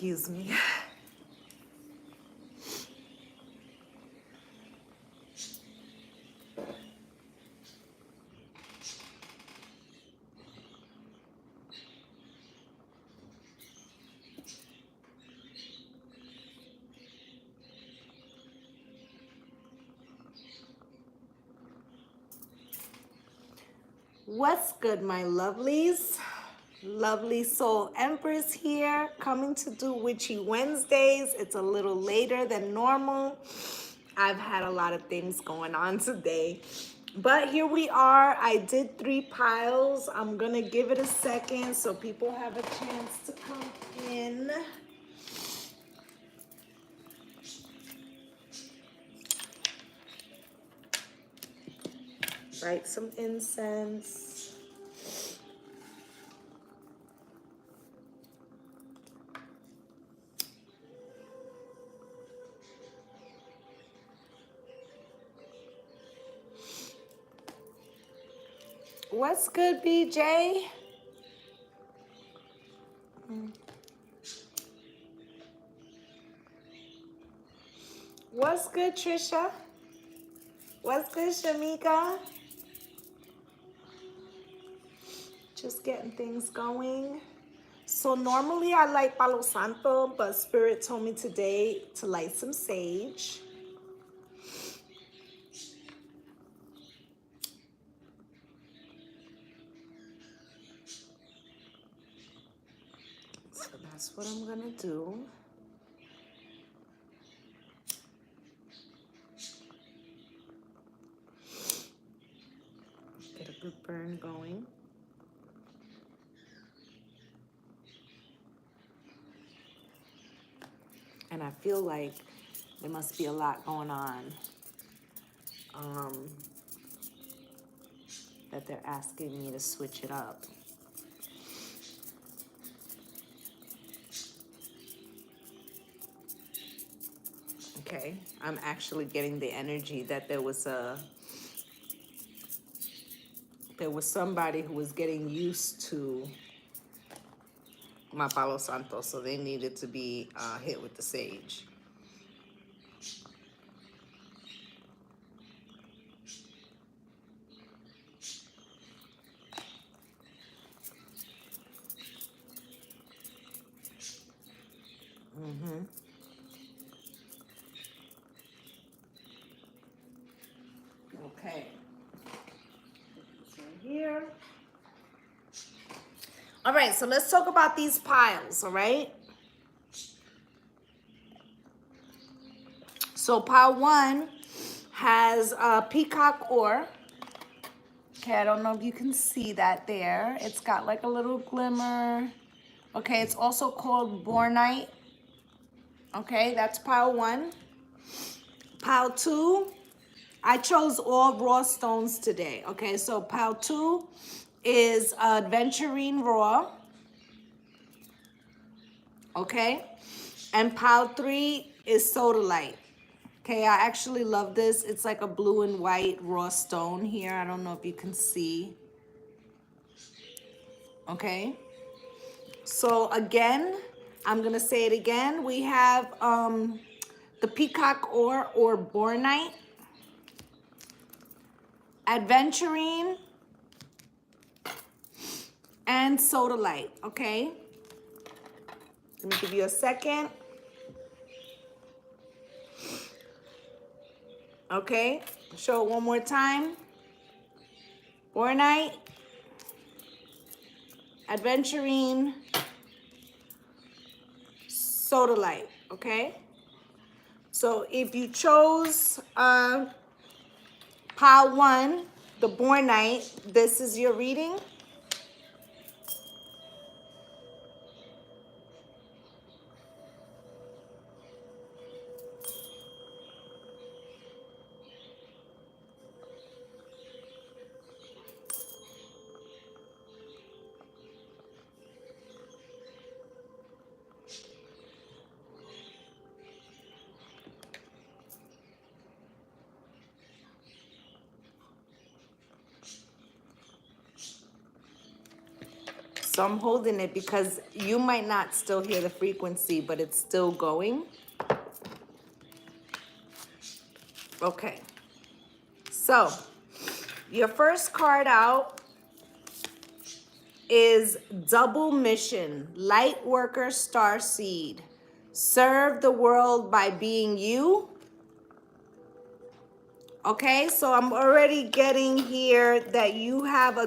Excuse me. What's good, my lovelies? Lovely Soul Empress here, coming to do Witchy Wednesdays. It's a little later than normal. I've had a lot of things going on today, but here we are. I did 3 piles. I'm gonna give it a second so people have a chance to come in. Light some incense. What's good, BJ? What's good, Trisha? What's good, Shamika? Just getting things going. So normally I light Palo Santo, but Spirit told me today to light some sage. So that's what I'm gonna do. Get a good burn going. And I feel like there must be a lot going on that they're asking me to switch it up. Okay, I'm actually getting the energy that there was somebody who was getting used to my Palo Santo, so they needed to be hit with the sage. Okay. This right here. All right, so let's talk about these piles, all right? So pile 1 has peacock ore. Okay, I don't know if you can see that there. It's got like a little glimmer. Okay, it's also called bornite. Okay, that's pile 1. Pile 2, I chose all raw stones today. Okay, so pile 2 is aventurine raw. Okay, and pile 3 is sodalite. Okay, I actually love this. It's like a blue and white raw stone here. I don't know if you can see. Okay, so again, I'm gonna say it again. We have the peacock ore or bornite, aventurine, and sodalite. Okay, let me give you a second. Okay, show it one more time. Bornite, aventurine, sodalite. Okay, so if you chose pile 1, the bornite, this is your reading. So I'm holding it because you might not still hear the frequency, but it's still going. Okay. So your first card out is Double Mission, Light Worker Star Seed. Serve the world by being you. Okay, so I'm already getting here that you have a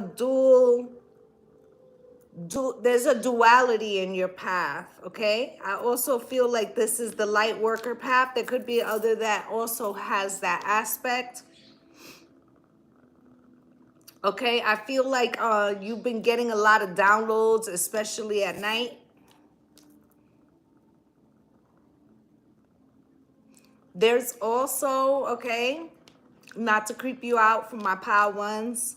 there's a duality in your path, okay? I also feel like this is the light worker path. There could be other that also has that aspect. Okay, I feel like you've been getting a lot of downloads, especially at night. There's also, okay, not to creep you out for my pile ones.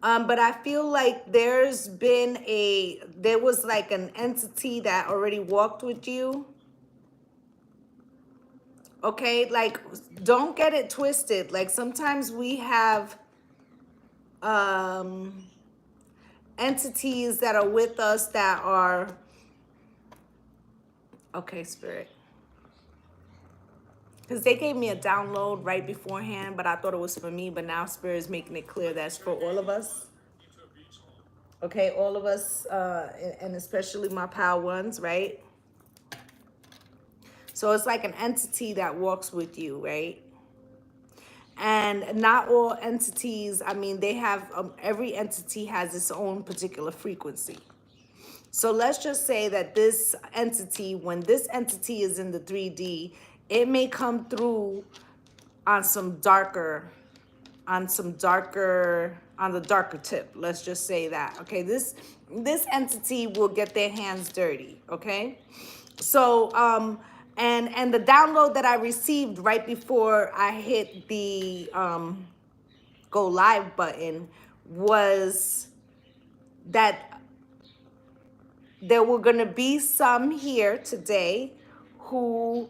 But I feel like there was like an entity that already walked with you. Okay, like don't get it twisted. Like sometimes we have entities that are with us that are, okay, Spirit. Because they gave me a download right beforehand, but I thought it was for me. But now Spirit is making it clear that's for all of us. Okay, all of us, and especially my pal ones, right? So it's like an entity that walks with you, right? And not all entities, I mean, they have, every entity has its own particular frequency. So let's just say that this entity, when this entity is in the 3D, it may come through on some darker, on the darker tip. Let's just say that, okay? This entity will get their hands dirty, okay? So, and the download that I received right before I hit the go live button was that there were going to be some here today who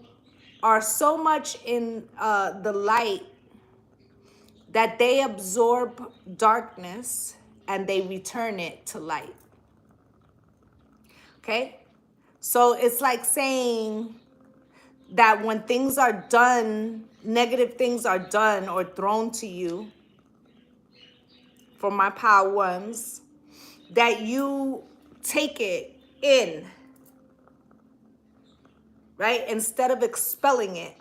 are so much in the light that they absorb darkness and they return it to light. Okay? So it's like saying that when things are done, negative things are done or thrown to you, for my power ones, that you take it in, right? Instead of expelling it,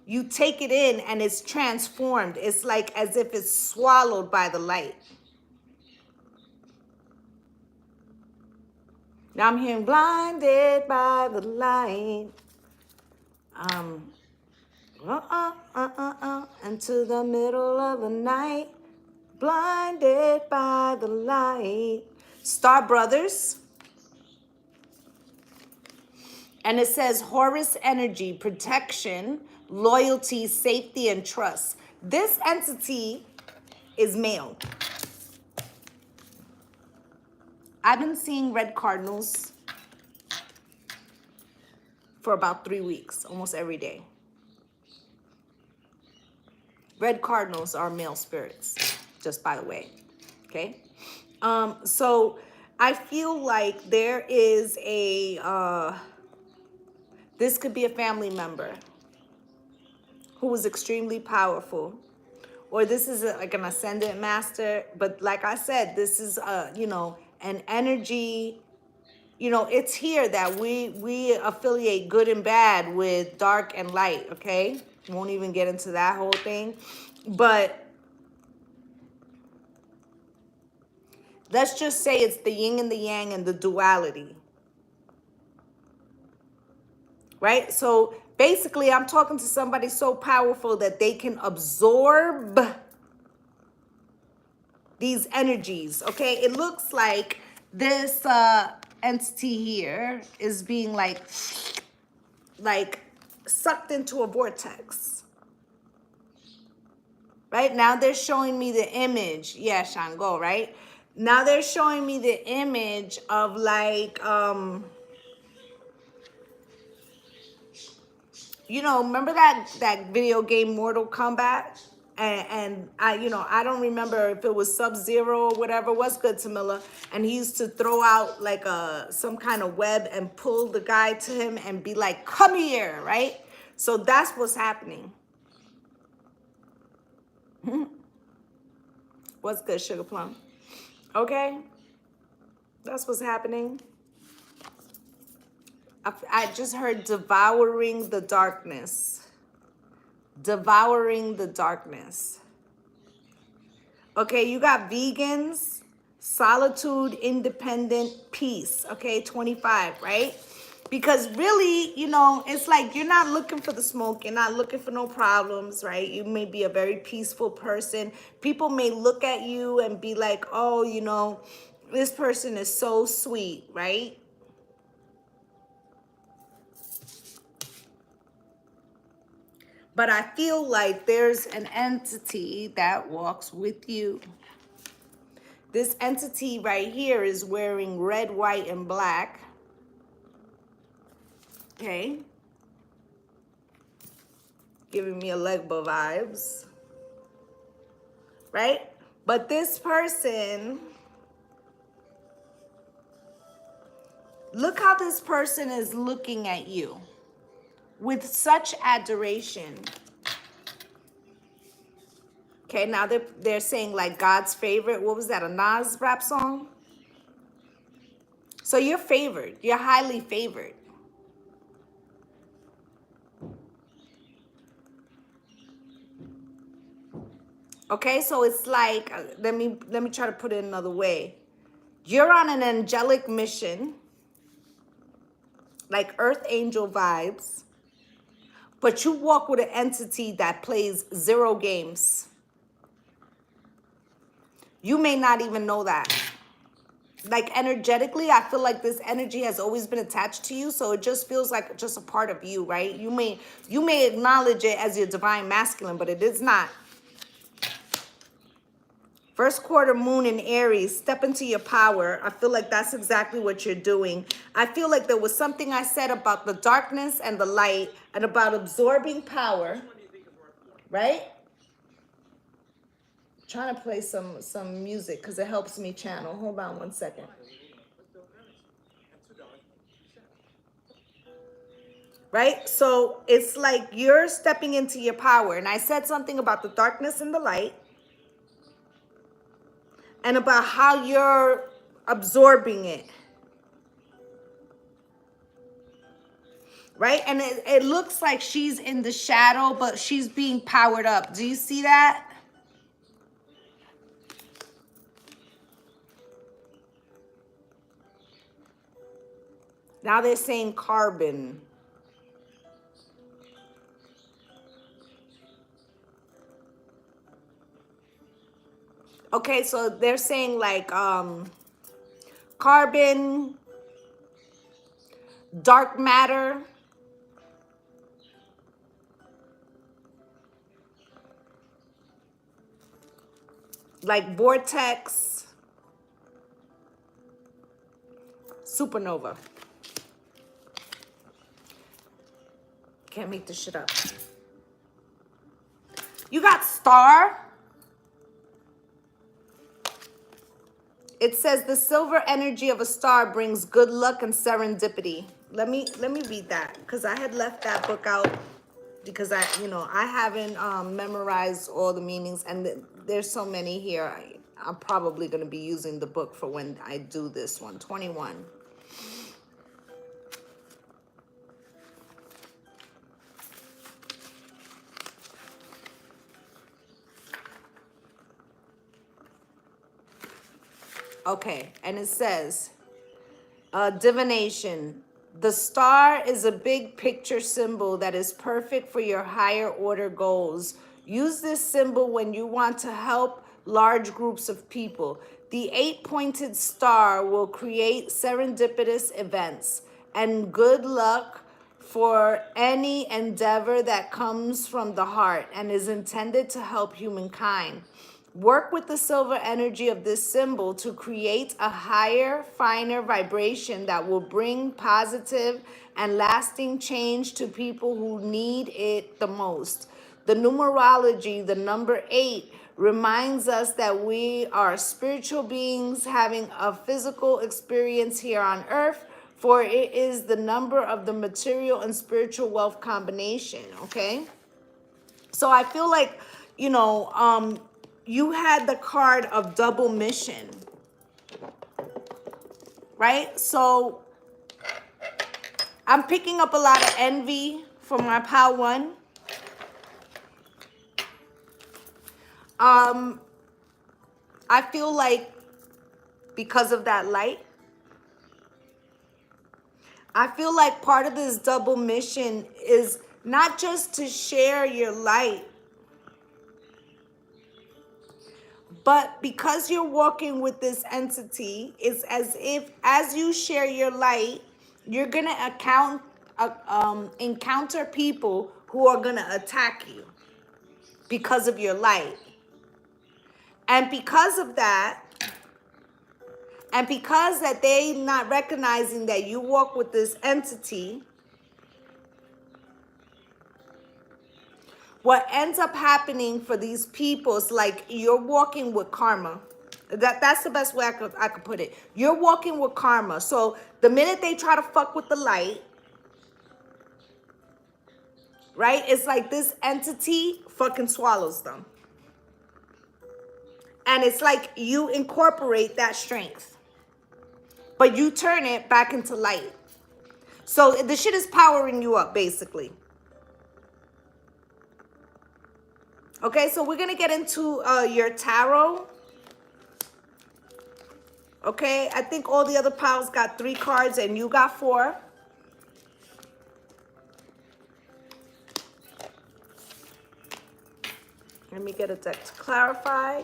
you take it in and it's transformed. It's like as if it's swallowed by the light. Now I'm hearing blinded by the light. Into the middle of the night, blinded by the light. Star Brothers. And it says Horus energy, protection, loyalty, safety, and trust. This entity is male. I've been seeing red cardinals for about 3 weeks, almost every day. Red cardinals are male spirits, just by the way, okay? So I feel like there is this could be a family member who is extremely powerful, or this is like an ascendant master. But like I said, this is an energy. It's here that we affiliate good and bad with dark and light. Okay, won't even get into that whole thing, but let's just say it's the yin and the yang and the duality. Right? So basically, I'm talking to somebody so powerful that they can absorb these energies. Okay? It looks like this entity here is being like sucked into a vortex. Right? Now they're showing me the image. Yeah, Shango, right? Now they're showing me the image of like remember that video game Mortal Kombat? and I, you know, I don't remember if it was Sub-Zero or whatever. What's good, Tamila? And he used to throw out like some kind of web and pull the guy to him and be like, come here, right? So that's what's happening. What's good, Sugar Plum? Okay, that's what's happening. I just heard devouring the darkness. Devouring the darkness. Okay, you got vegans, solitude, independent, peace. Okay, 25, right? Because really, you know, it's like you're not looking for the smoke. You're not looking for no problems, right? You may be a very peaceful person. People may look at you and be like, oh, you know, this person is so sweet, right? But I feel like there's an entity that walks with you. This entity right here is wearing red, white, and black. Okay. Giving me a Legba vibes. Right? But this person, look how this person is looking at you with such adoration. Okay, now they're saying like God's favorite. What was that, a Nas rap song? So you're favored. You're highly favored. Okay, so it's like, let me try to put it another way. You're on an angelic mission, like earth angel vibes, but you walk with an entity that plays 0 games. You may not even know that. Like energetically, I feel like this energy has always been attached to you, so it just feels like just a part of you, right? You may acknowledge it as your divine masculine, but it is not. First quarter moon in Aries, step into your power. I feel like that's exactly what you're doing. I feel like there was something I said about the darkness and the light and about absorbing power, right? Trying to play some music because it helps me channel. Hold on one second. Right? So it's like you're stepping into your power. And I said something about the darkness and the light. And about how you're absorbing it. Right? And it looks like she's in the shadow, but she's being powered up. Do you see that? Now they're saying carbon. Okay, so they're saying like carbon, dark matter, like vortex, supernova. Can't make this shit up. You got star. It says the silver energy of a star brings good luck and serendipity. Let me read that because I had left that book out because I haven't memorized all the meanings, and there's so many here. I'm probably going to be using the book for when I do this one. 21. Okay, and it says, divination. The star is a big picture symbol that is perfect for your higher order goals. Use this symbol when you want to help large groups of people. The 8-pointed star will create serendipitous events and good luck for any endeavor that comes from the heart and is intended to help humankind. Work with the silver energy of this symbol to create a higher, finer vibration that will bring positive and lasting change to people who need it the most. the numerology, the number 8, reminds us that we are spiritual beings having a physical experience here on earth, for it is the number of the material and spiritual wealth combination, okay? So I feel like, you know, you had the card of double mission, right? So I'm picking up a lot of envy from my pile 1. I feel like because of that light, I feel like part of this double mission is not just to share your light, but because you're walking with this entity, it's as if as you share your light, you're going to encounter people who are going to attack you because of your light. And because of that, and because that they not recognizing that you walk with this entity, what ends up happening for these people is like you're walking with karma. That's the best way I could put it. You're walking with karma. So the minute they try to fuck with the light, right? It's like this entity fucking swallows them. And it's like you incorporate that strength, but you turn it back into light. So the shit is powering you up, basically. Okay, so we're going to get into your tarot. Okay, I think all the other piles got 3 cards and you got 4. Let me get a deck to clarify.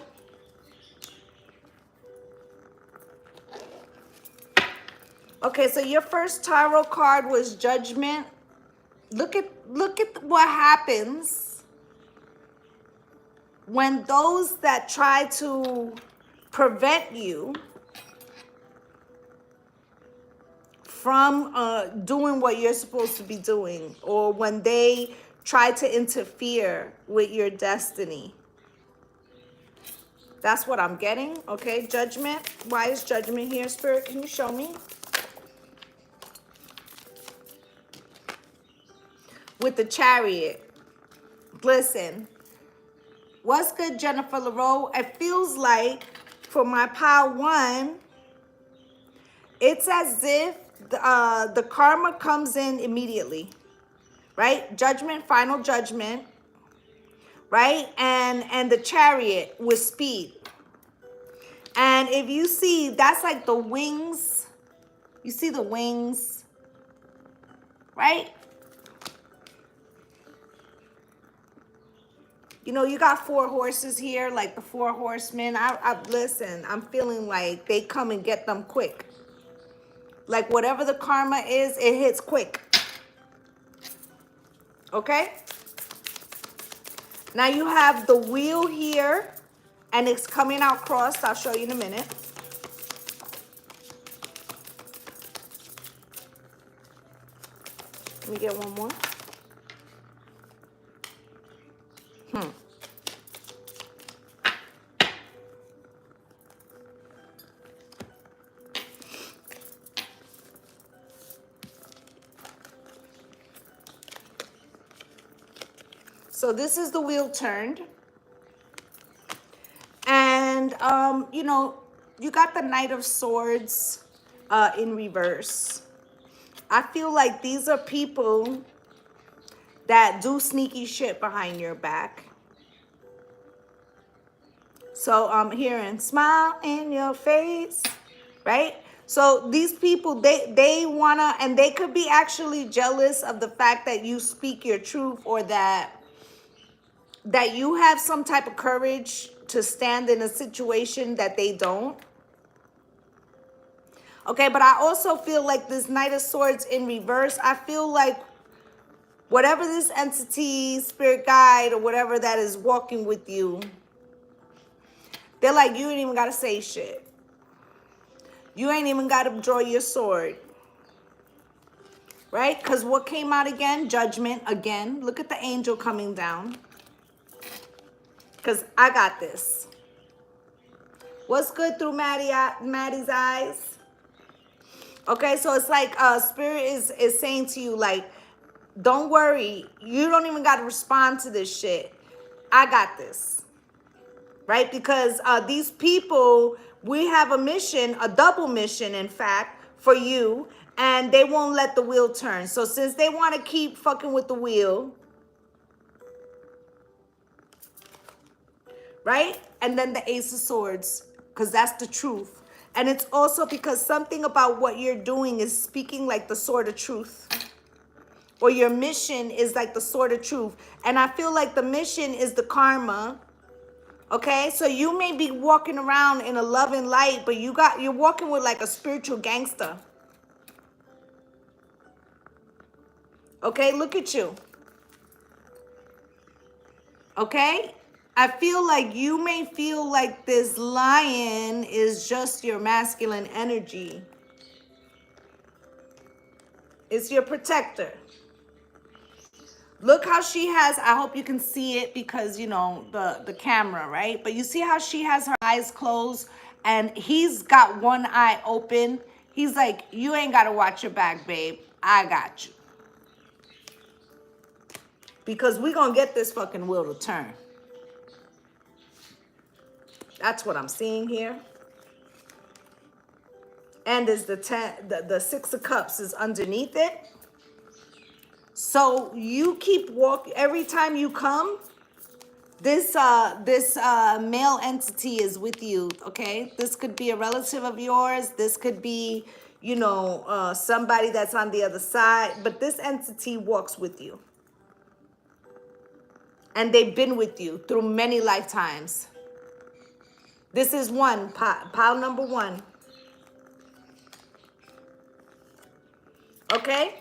Okay, so your first tarot card was Judgment. Look at what happens when those that try to prevent you from doing what you're supposed to be doing, or when they try to interfere with your destiny. That's what I'm getting. Okay, Judgment. Why is Judgment here, Spirit? Can you show me? With the Chariot. Listen. What's good, Jennifer LaRoe? It feels like for my pile 1, it's as if the karma comes in immediately, right? Judgment, final judgment, right? And the Chariot with speed. And if you see, that's like the wings. You see the wings, right? You know, you got 4 horses here, like the 4 horsemen. Listen, I'm feeling like they come and get them quick. Like whatever the karma is, it hits quick. Okay? Now you have the wheel here, and it's coming out crossed. I'll show you in a minute. Let me get one more. So this is the wheel turned. And, you know, you got the Knight of Swords in reverse. I feel like these are people that do sneaky shit behind your back. So I'm hearing smile in your face, right? So these people, they wanna, and they could be actually jealous of the fact that you speak your truth, or that you have some type of courage to stand in a situation that they don't. Okay, but I also feel like this Knight of Swords in reverse, I feel like whatever this entity, spirit guide, or whatever that is walking with you, they're like, you ain't even got to say shit. You ain't even got to draw your sword. Right? Because what came out again? Judgment again. Look at the angel coming down. Because I got this. What's good through Maddie's eyes? Okay, so it's like Spirit is saying to you, like, don't worry. You don't even got to respond to this shit. I got this. Right? Because these people, we have a mission, a double mission, in fact, for you. And they won't let the wheel turn. So since they want to keep fucking with the wheel, right? And then the Ace of Swords, because that's the truth. And it's also because something about what you're doing is speaking like the sword of truth. Or your mission is like the sword of truth. And I feel like the mission is the karma. Okay, so you may be walking around in a loving light, but you're walking with like a spiritual gangster. Okay, look at you. Okay, I feel like you may feel like this lion is just your masculine energy. It's your protector. Look how she has, I hope you can see it because, you know, the camera, right? But you see how she has her eyes closed and he's got one eye open. He's like, you ain't got to watch your back, babe. I got you. Because we're going to get this fucking wheel to turn. That's what I'm seeing here. And is the Six of Cups is underneath it. So you keep walking. Every time you come, this male entity is with you, okay? This could be a relative of yours. This could be, you know, somebody that's on the other side. But this entity walks with you. And they've been with you through many lifetimes. This is one, pile number one. Okay?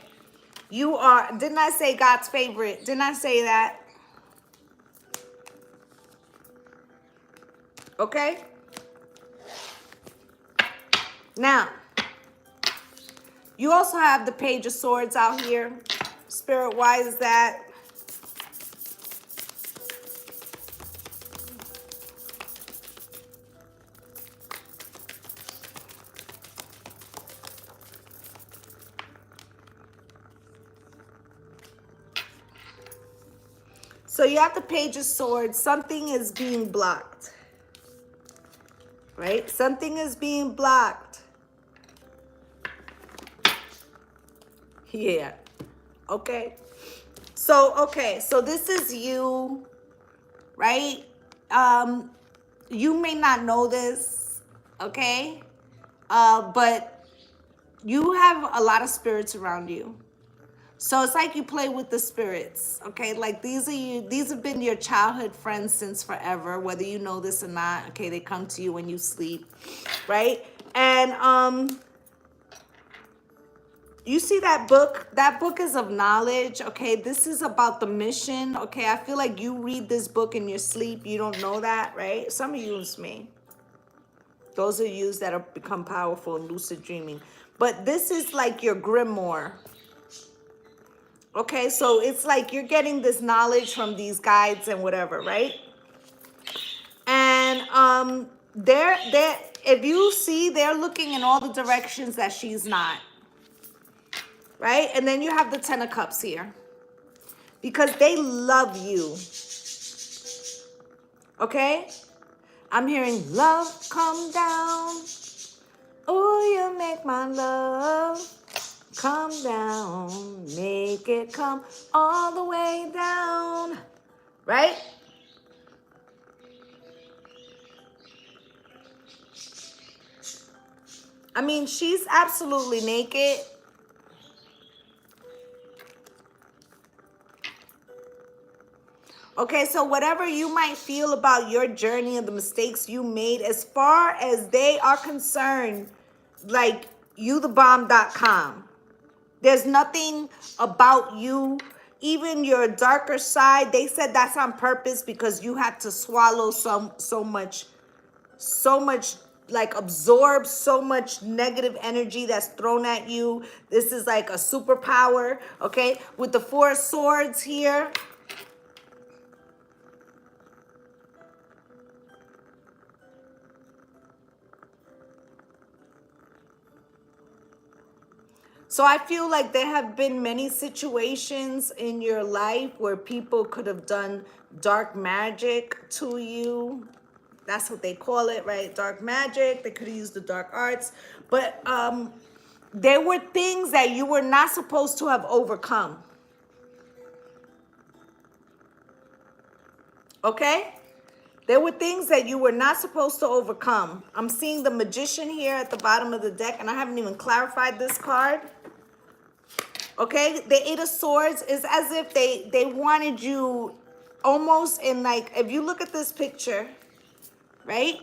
You are, didn't I say God's favorite? Didn't I say that? Okay? Now, you also have the Page of Swords out here. Spirit, why is that? So you have the Page of Swords. Something is being blocked. Right? Something is being blocked. Yeah. Okay. So this is you, right? You may not know this, okay? But you have a lot of spirits around you. So it's like you play with the spirits, okay? Like these have been your childhood friends since forever, whether you know this or not, okay? They come to you when you sleep, right? And you see that book? That book is of knowledge, okay? This is about the mission, okay? I feel like you read this book in your sleep. You don't know that, right? Some of you is me. Those are you that have become powerful in lucid dreaming. But this is like your grimoire. Okay, so it's like you're getting this knowledge from these guides and whatever, right? And they're if you see, they're looking in all the directions that she's not. Right? And then you have the Ten of Cups here. Because they love you. Okay? I'm hearing love come down. Oh, you make my love come down. Make it come all the way down. Right? I mean, she's absolutely naked. Okay, so whatever you might feel about your journey and the mistakes you made, as far as they are concerned, like youthebomb.com, there's nothing about you, even your darker side. They said that's on purpose because you had to swallow so much, like absorb so much negative energy that's thrown at you. This is like a superpower, okay? With the Four of Swords here. So I feel like there have been many situations in your life where people could have done dark magic to you. That's what they call it, right? Dark magic. They could have used the dark arts. But there were things that you were not supposed to have overcome. Okay? There were things that you were not supposed to overcome. I'm seeing the Magician here at the bottom of the deck, and I haven't even clarified this card. Okay, the Eight of Swords is as if they wanted you almost in, like, if you look at this picture, right?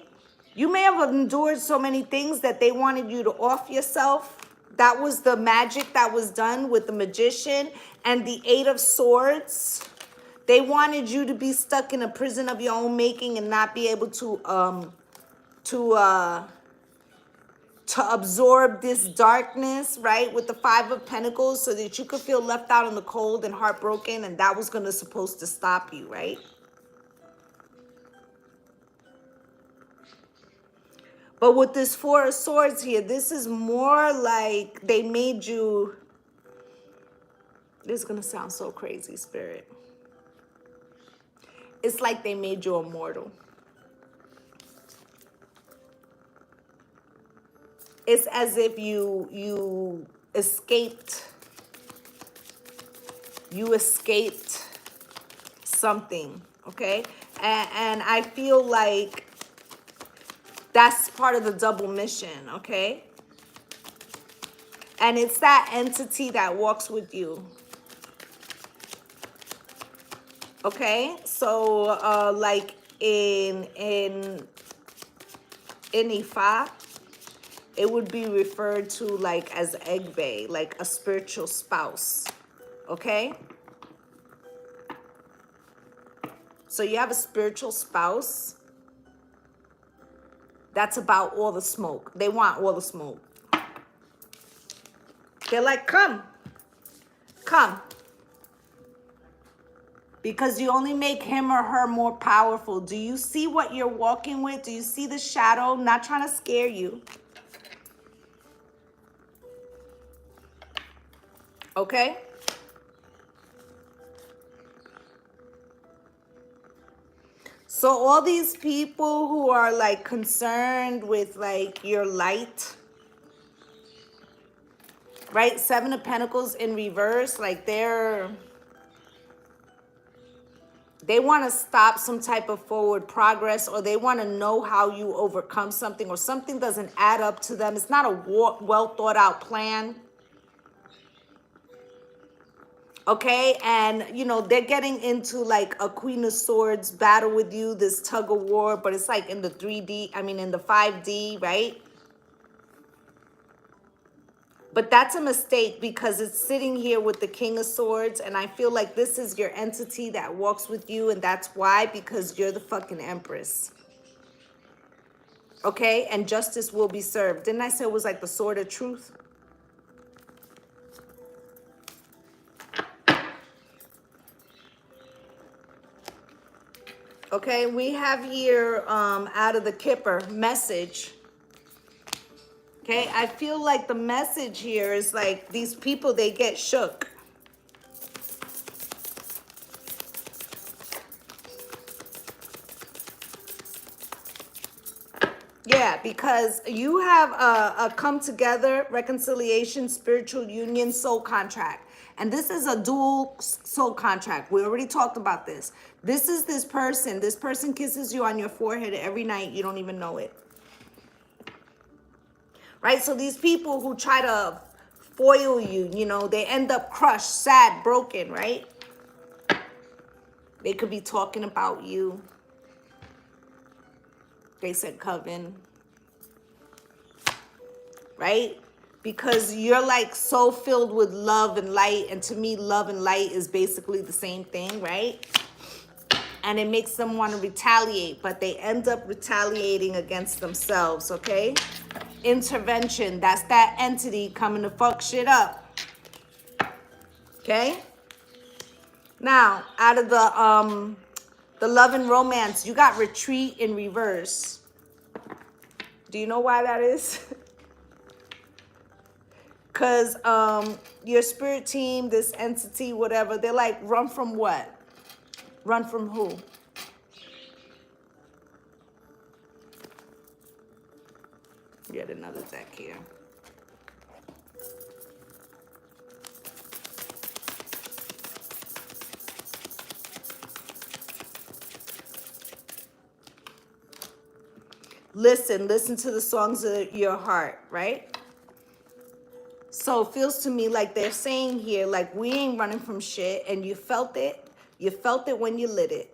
You may have endured so many things that they wanted you to off yourself. That was the magic that was done with the Magician and the Eight of Swords. They wanted you to be stuck in a prison of your own making and not be able to absorb this darkness, right, with the Five of Pentacles, so that you could feel left out in the cold and heartbroken, and that was supposed to stop you, right? But with this Four of Swords here, this is more like they made you, this is going to sound so crazy, Spirit. It's like they made you immortal. It's as if you escaped something, okay? And I feel like that's part of the double mission, okay? And it's that entity that walks with you. Okay? So like in Ifa, it would be referred to like as Egbe, like a spiritual spouse. Okay? So you have a spiritual spouse that's about all the smoke. They want all the smoke. They're like, come. Because you only make him or her more powerful. Do you see what you're walking with? Do you see the shadow? Not trying to scare you. Okay? So all these people who are like concerned with like your light, right? Seven of Pentacles in reverse, like they want to stop some type of forward progress, or they want to know how you overcome something, or something doesn't add up to them. It's not a well thought out plan. Okay, and you know, they're getting into like a Queen of Swords battle with you, this tug of war, but it's like in the 3D, I mean in the 5D, right? But that's a mistake because it's sitting here with the King of Swords, and I feel like this is your entity that walks with you, and that's why, because you're the fucking Empress. Okay, and justice will be served. Didn't I say it was like the sword of truth? Okay, we have here out of the Kipper message. Okay, I feel like the message here is like these people, they get shook. Yeah, because you have a come together, reconciliation, spiritual union, soul contract. And this is a dual soul contract. We already talked about this. This is this person. This person kisses you on your forehead every night. You don't even know it. Right? So these people who try to foil you, you know, they end up crushed, sad, broken, right? They could be talking about you. They said coven. Right? Because you're like so filled with love and light. And to me, love and light is basically the same thing, right? And it makes them want to retaliate, but they end up retaliating against themselves, okay? Intervention, that's that entity coming to fuck shit up. Okay? Now, out of the love and romance, you got retreat in reverse. Do you know why that is? Because your spirit team, this entity, whatever, they're like, run from what? Run from who? Yet another deck here. Listen to the songs of your heart, right? So it feels to me like they're saying here, like, we ain't running from shit, and you felt it. You felt it when you lit it.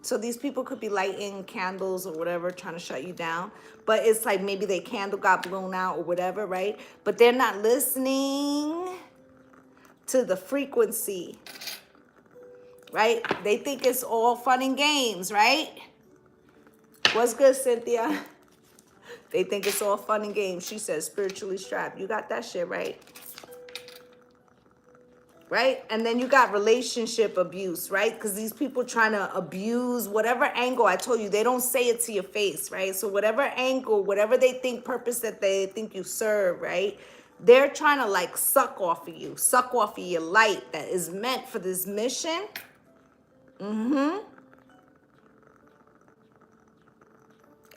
So these people could be lighting candles or whatever, trying to shut you down. But it's like maybe their candle got blown out or whatever, right? But they're not listening to the frequency, right? They think it's all fun and games, right? What's good, Cynthia? They think it's all fun and games. She says spiritually strapped. You got that shit, right? Right? And then you got relationship abuse, right? Because these people trying to abuse whatever angle. I told you, they don't say it to your face, right? So whatever angle, whatever they think, purpose that they think you serve, right? They're trying to like suck off of you, suck off of your light that is meant for this mission.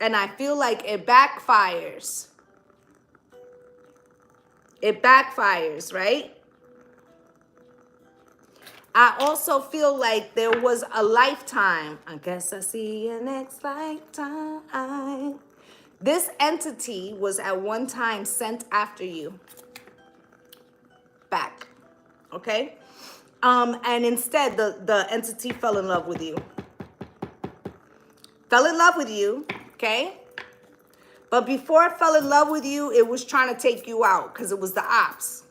And I feel like it backfires. It backfires, right? I also feel like there was a lifetime. I guess I see you next lifetime. This entity was at one time sent after you back, okay? And instead, the entity fell in love with you. Fell in love with you, okay? But before it fell in love with you, it was trying to take you out because it was the ops,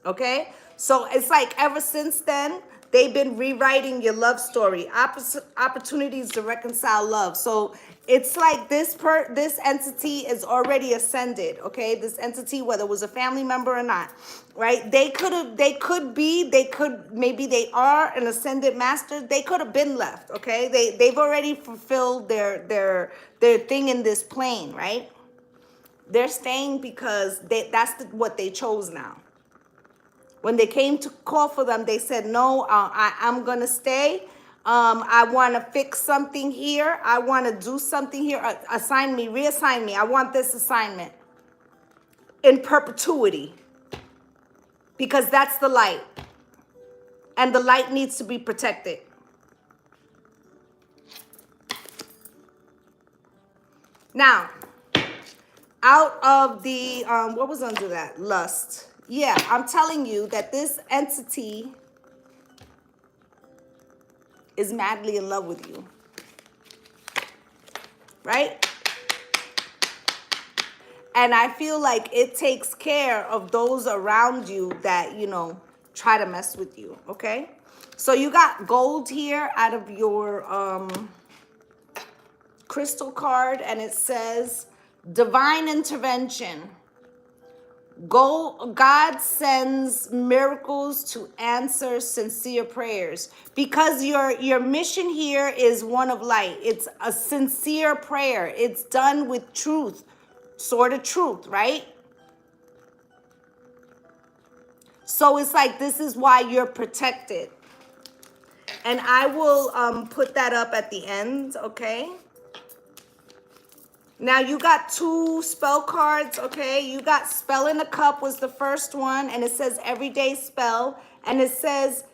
okay? So it's like ever since then, they've been rewriting your love story, opportunities to reconcile love. So it's like this entity is already ascended, okay? This entity, whether it was a family member or not, right? Maybe they are an ascended master. They could have been left, okay? They've already fulfilled their thing in this plane, right? They're staying because that's what they chose now. When they came to call for them, they said, no, I'm going to stay. I want to fix something here. I want to do something here. Assign me, reassign me. I want this assignment in perpetuity because that's the light. And the light needs to be protected. Now, out of the, what was under that? Lust. Yeah, I'm telling you that this entity is madly in love with you. Right? And I feel like it takes care of those around you that, you know, try to mess with you. Okay? So you got gold here out of your crystal card, and it says divine intervention. God sends miracles to answer sincere prayers, because your mission here is one of light. It's a sincere prayer. It's done with truth, sort of truth, right? So it's like, this is why you're protected. And I will put that up at the end, okay? Now you got 2 spell cards, okay? You got Spell in the Cup was the first one, and it says everyday spell, and it says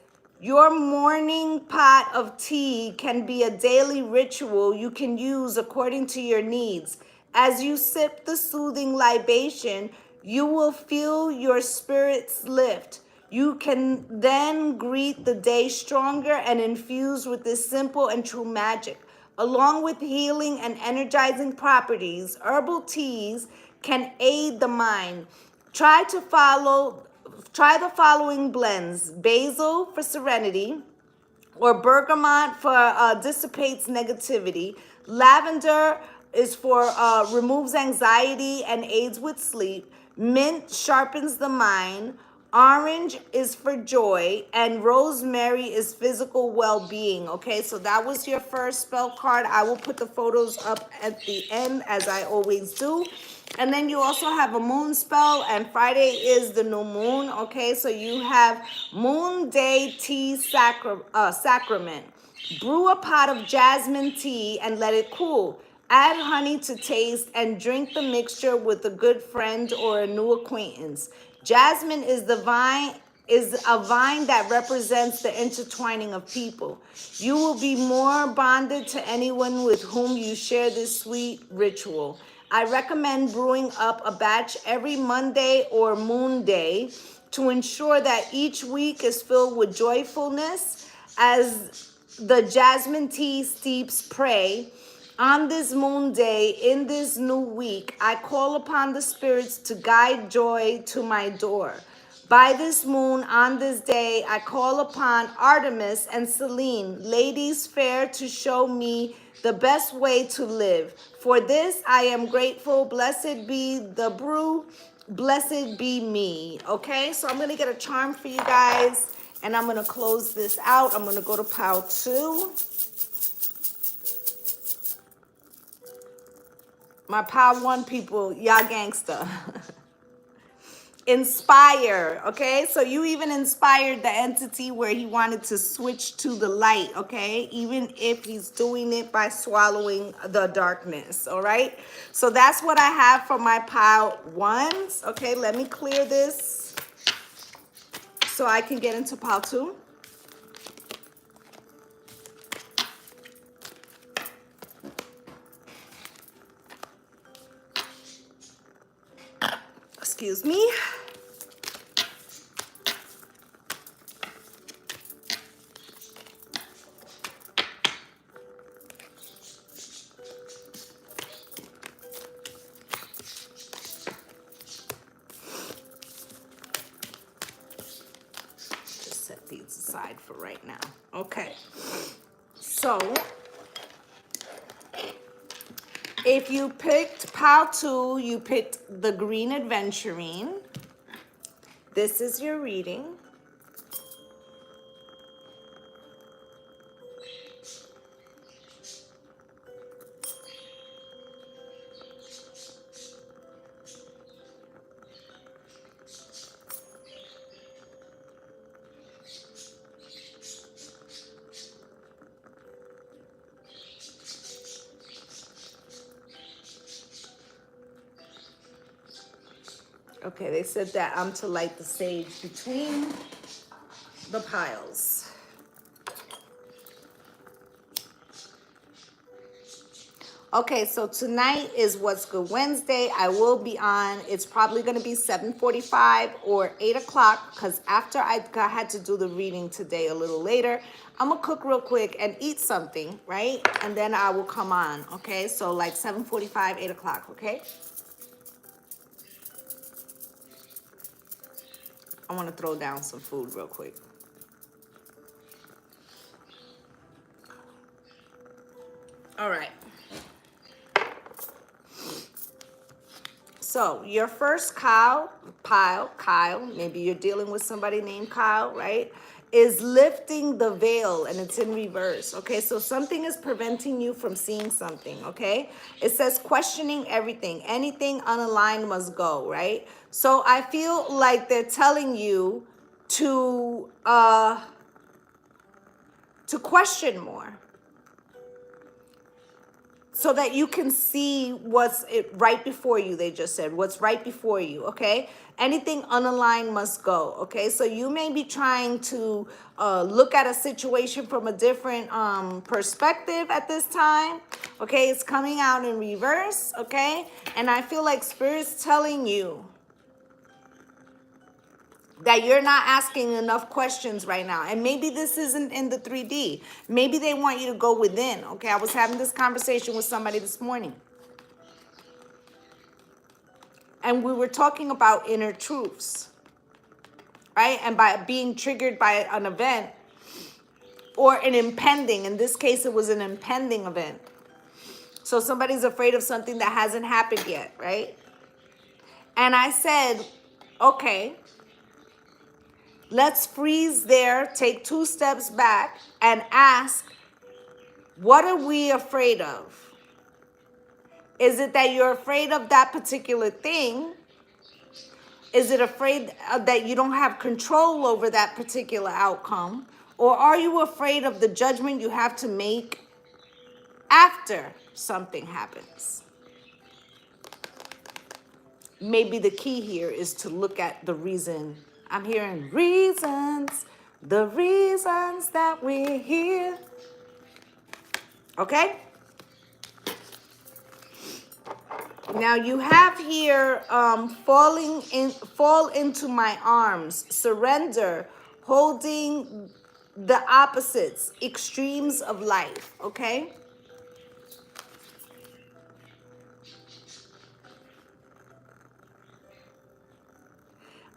your morning pot of tea can be a daily ritual you can use according to your needs. As you sip the soothing libation, you will feel your spirits lift. You can then greet the day stronger and infused with this simple and true magic. Along with healing and energizing properties, herbal teas can aid the mind. Try the following blends: basil for serenity, or bergamot for dissipates negativity. Lavender is for removes anxiety and aids with sleep. Mint sharpens the mind. Orange is for joy, and rosemary is physical well-being. Okay, so that was your first spell card. I will put the photos up at the end, as I always do. And then you also have a moon spell, and Friday is the new moon, okay? So you have Moon Day Tea Sacrament. Brew a pot of jasmine tea and let it cool. Add honey to taste and drink the mixture with a good friend or a new acquaintance. Jasmine is a vine that represents the intertwining of people. You will be more bonded to anyone with whom you share this sweet ritual. I recommend brewing up a batch every Monday or Moon Day to ensure that each week is filled with joyfulness as the jasmine tea steeps pray. On this moon day, in this new week, I call upon the spirits to guide joy to my door. By this moon, on this day, I call upon Artemis and Selene, ladies fair, to show me the best way to live. For this, I am grateful. Blessed be the brew. Blessed be me. Okay, so I'm going to get a charm for you guys, and I'm going to close this out. I'm going to go to pile 2. My pile 1 people, y'all gangster. Inspire, okay? So you even inspired the entity where he wanted to switch to the light, okay? Even if he's doing it by swallowing the darkness, all right? So that's what I have for my pile 1s. Okay, let me clear this so I can get into pile 2. Excuse me. Just set these aside for right now. Okay. So if you picked pile 2, you picked the Green Adventurine. This is your reading. Okay, they said that I'm to light the sage between the piles. Okay, so tonight is What's Good Wednesday. I will be on. It's probably going to be 7:45 or 8 o'clock because after I had to do the reading today a little later, I'm going to cook real quick and eat something, right? And then I will come on, okay? So like 7:45, 8 o'clock, okay? I want to throw down some food real quick. All right. So your first Kyle, maybe you're dealing with somebody named Kyle, right? Is lifting the veil and it's in reverse, okay? So something is preventing you from seeing something, okay? It says questioning everything. Anything unaligned must go, right? So I feel like they're telling you to question more so that you can see what's right before you. They just said what's right before you, okay? Anything unaligned must go, okay? So you may be trying to look at a situation from a different perspective at this time, okay? It's coming out in reverse, okay? And I feel like Spirit's telling you that you're not asking enough questions right now. And maybe this isn't in the 3D. Maybe they want you to go within, okay? I was having this conversation with somebody this morning. And we were talking about inner truths, right? And by being triggered by an event or an impending, in this case, it was an impending event. So somebody's afraid of something that hasn't happened yet, right? And I said, okay, let's freeze there, take 2 steps back, and ask, what are we afraid of? Is it that you're afraid of that particular thing? Is it afraid that you don't have control over that particular outcome? Or are you afraid of the judgment you have to make after something happens? Maybe the key here is to look at the reason. I'm hearing reasons, the reasons that we're here. Okay? Now you have here fall into my arms, surrender, holding the opposites, extremes of life, okay?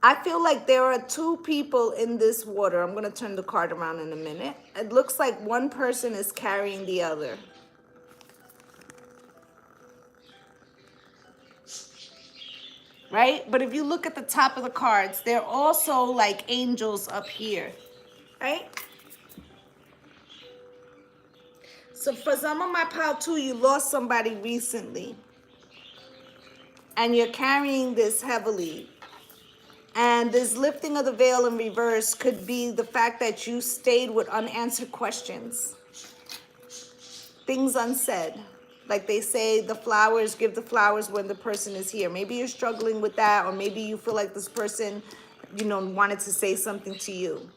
I feel like there are two people in this water. I'm going to turn the card around in a minute. It looks like one person is carrying the other. Right? But if you look at the top of the cards, they're also like angels up here. Right? So for some of my pile too, you lost somebody recently. And you're carrying this heavily. And this lifting of the veil in reverse could be the fact that you stayed with unanswered questions. Things unsaid. Like they say, the flowers, give the flowers when the person is here. Maybe you're struggling with that, or maybe you feel like this person, you know, wanted to say something to you.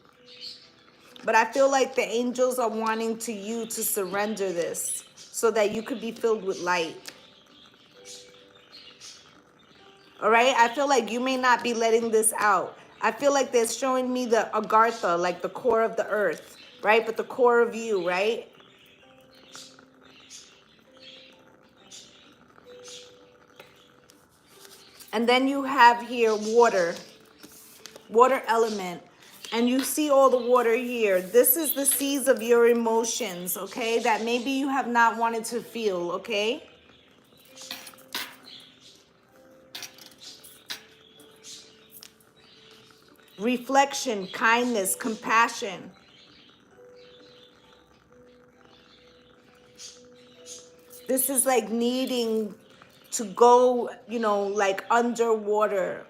But I feel like the angels are wanting you to surrender this so that you could be filled with light. All right, I feel like you may not be letting this out. I feel like they're showing me the Agartha, like the core of the earth, right? But the core of you, right? And then you have here water element. And you see all the water here. This is the seeds of your emotions, okay? That maybe you have not wanted to feel, okay? Reflection, kindness, compassion. This is like needing to go, you know, like underwater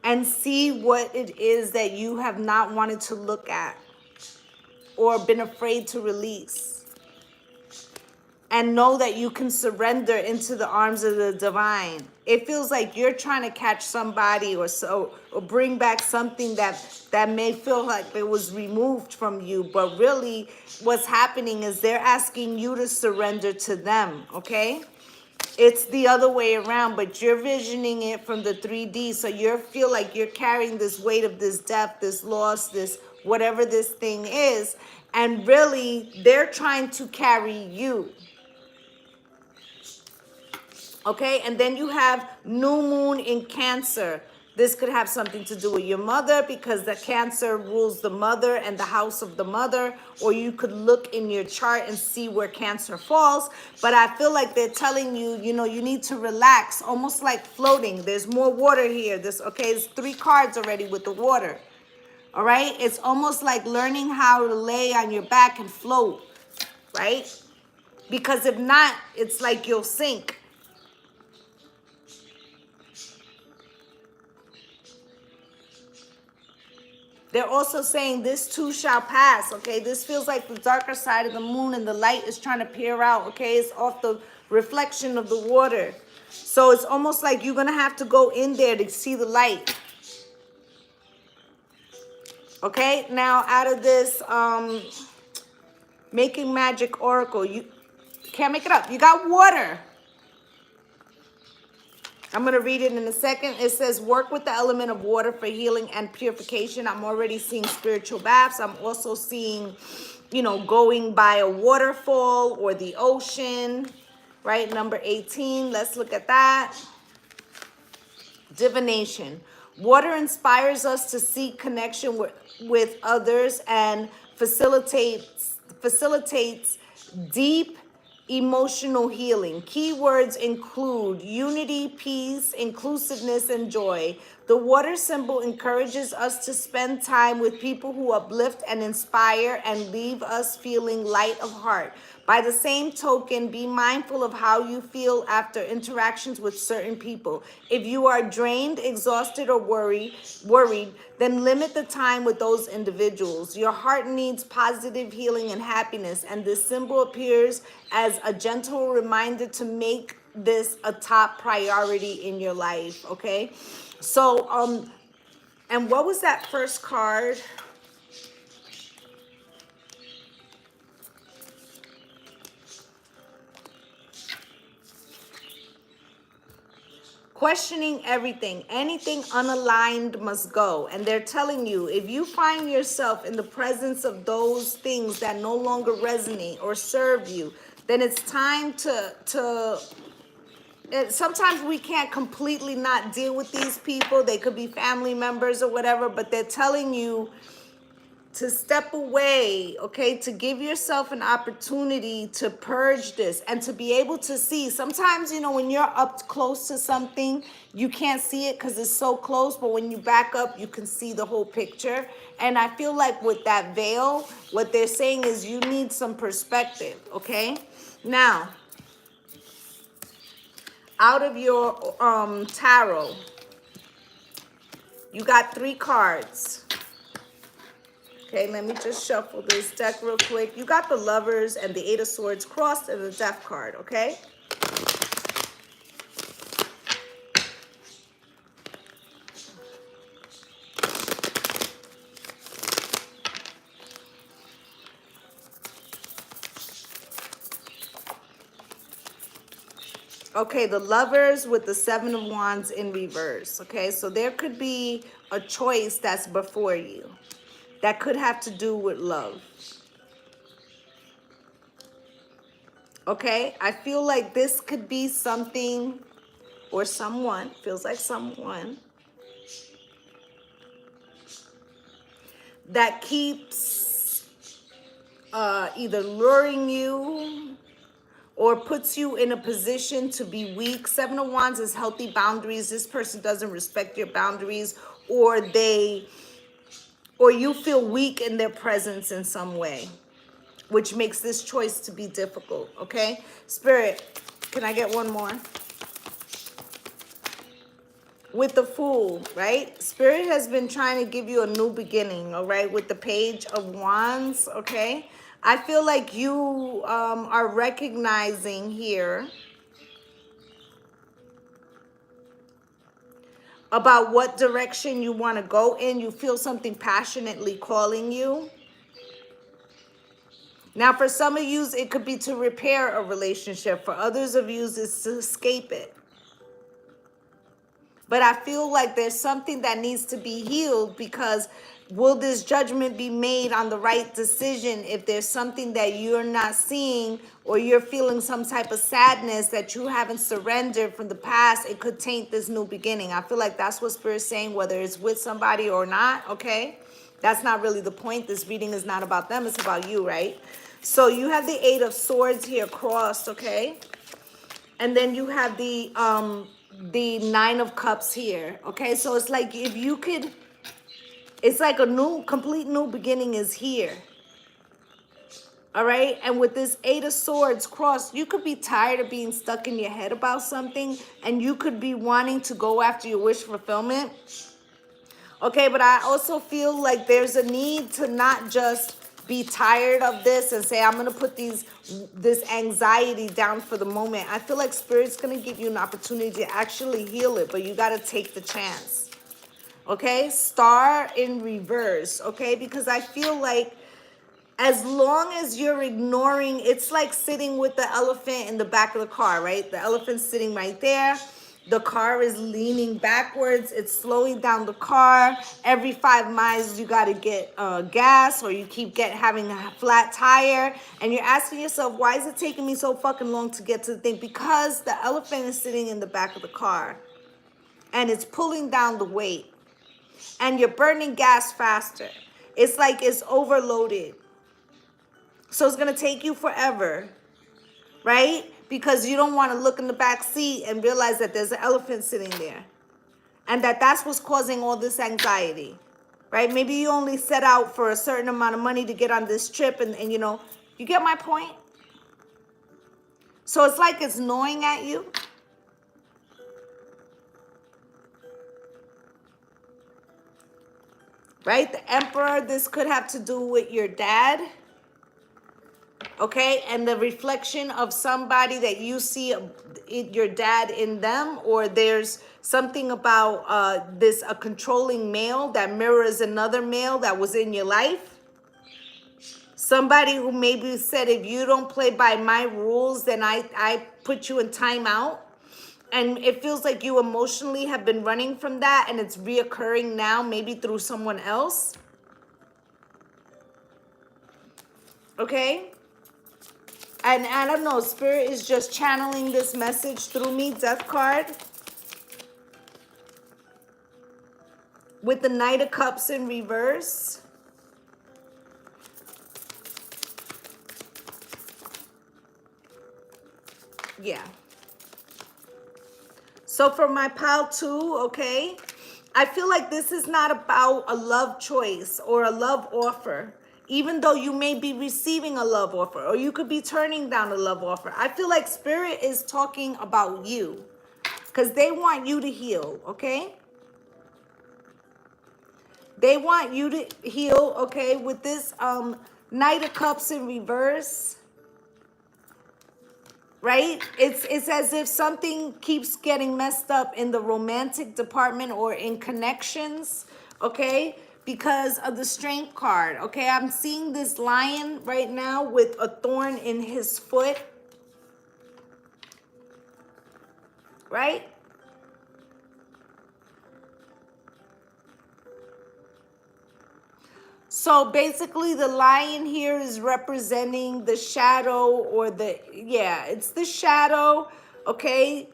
and see what it is that you have not wanted to look at or been afraid to release. And know that you can surrender into the arms of the divine. It feels like you're trying to catch somebody or bring back something that may feel like it was removed from you. But really what's happening is they're asking you to surrender to them, okay? It's the other way around, but you're visioning it from the 3D. So you feel like you're carrying this weight of this death, this loss, this whatever this thing is. And really they're trying to carry you. Okay, and then you have new moon in Cancer. This could have something to do with your mother because the Cancer rules the mother and the house of the mother. Or you could look in your chart and see where Cancer falls. But I feel like they're telling you, you know, you need to relax, almost like floating. There's more water here. Okay, it's 3 cards already with the water. All right, it's almost like learning how to lay on your back and float, right? Because if not, it's like you'll sink. They're also saying this too shall pass, okay? This feels like the darker side of the moon and the light is trying to peer out, okay? It's off the reflection of the water. So it's almost like you're going to have to go in there to see the light. Okay? Now, out of this Making Magic Oracle, you can't make it up. You got water. I'm going to read it in a second. It says, work with the element of water for healing and purification. I'm already seeing spiritual baths. I'm also seeing, you know, going by a waterfall or the ocean, right? Number 18. Let's look at that. Divination. Water inspires us to seek connection with others and facilitates deep emotional healing. Keywords include unity, peace, inclusiveness, and joy. The water symbol encourages us to spend time with people who uplift and inspire and leave us feeling light of heart. By the same token, be mindful of how you feel after interactions with certain people. If you are drained, exhausted, or worried, then limit the time with those individuals. Your heart needs positive healing and happiness, and this symbol appears as a gentle reminder to make this a top priority in your life, okay? So, and what was that first card? Questioning everything. Anything unaligned must go. And they're telling you, if you find yourself in the presence of those things that no longer resonate or serve you, then it's time to sometimes we can't completely not deal with these people. They could be family members or whatever, but they're telling you to step away, okay, to give yourself an opportunity to purge this and to be able to see. Sometimes, you know, when you're up close to something, you can't see it because it's so close, but when you back up, you can see the whole picture. And I feel like with that veil, what they're saying is you need some perspective, okay? Now, out of your tarot, you got 3 cards. Okay, let me just shuffle this deck real quick. You got the Lovers and the 8 of Swords crossed and the Death card, okay? Okay, the Lovers with the 7 of Wands in reverse, okay? So there could be a choice that's before you that could have to do with love. Okay, I feel like this could be something or someone, feels like someone that keeps either luring you or puts you in a position to be weak. 7 of Wands is healthy boundaries. This person doesn't respect your boundaries, or you feel weak in their presence in some way, which makes this choice to be difficult, okay? Spirit, can I get one more? With the Fool, right? Spirit has been trying to give you a new beginning, all right? With the Page of Wands, okay? I feel like you are recognizing here about what direction you want to go in. You feel something passionately calling you. Now, for some of you, it could be to repair a relationship. For others of you, it's to escape it. But I feel like there's something that needs to be healed, because will this judgment be made on the right decision if there's something that you're not seeing, or you're feeling some type of sadness that you haven't surrendered from the past? It could taint this new beginning. I feel like that's what Spirit's saying, whether it's with somebody or not, okay? That's not really the point. This reading is not about them. It's about you, right? So you have the 8 of Swords here crossed, okay? And then you have the 9 of Cups here, okay? So it's like if you could, it's like a complete new beginning is here. All right? And with this 8 of Swords crossed, you could be tired of being stuck in your head about something, and you could be wanting to go after your wish fulfillment. Okay, but I also feel like there's a need to not just be tired of this and say, I'm going to put this anxiety down for the moment. I feel like Spirit's going to give you an opportunity to actually heal it, but you got to take the chance. Okay? Star in reverse, okay? Because I feel like as long as you're ignoring, it's like sitting with the elephant in the back of the car, right? The elephant's sitting right there. The car is leaning backwards. It's slowing down the car. Every 5 miles, you got to get gas, or you keep having a flat tire. And you're asking yourself, why is it taking me so fucking long to get to the thing? Because the elephant is sitting in the back of the car, and it's pulling down the weight. And you're burning gas faster. It's like it's overloaded. So it's going to take you forever, right? Because you don't want to look in the back seat and realize that there's an elephant sitting there. And that's what's causing all this anxiety, right? Maybe you only set out for a certain amount of money to get on this trip, and you know, you get my point? So it's like it's gnawing at you. Right? The Emperor, this could have to do with your dad. Okay? And the reflection of somebody that you see your dad in them, or there's something about a controlling male that mirrors another male that was in your life. Somebody who maybe said, if you don't play by my rules, then I put you in timeout. And it feels like you emotionally have been running from that, and it's reoccurring now, maybe through someone else. Okay? And I don't know, Spirit is just channeling this message through me, Death card. With the Knight of Cups in reverse. Yeah. So for my pile 2, okay, I feel like this is not about a love choice or a love offer, even though you may be receiving a love offer, or you could be turning down a love offer. I feel like Spirit is talking about you because they want you to heal, okay? They want you to heal, okay, with this Knight of Cups in reverse. Right? It's as if something keeps getting messed up in the romantic department or in connections, okay? Because of the Strength card, okay? I'm seeing this lion right now with a thorn in his foot, right? So basically the lion here is representing the shadow, or it's the shadow, okay?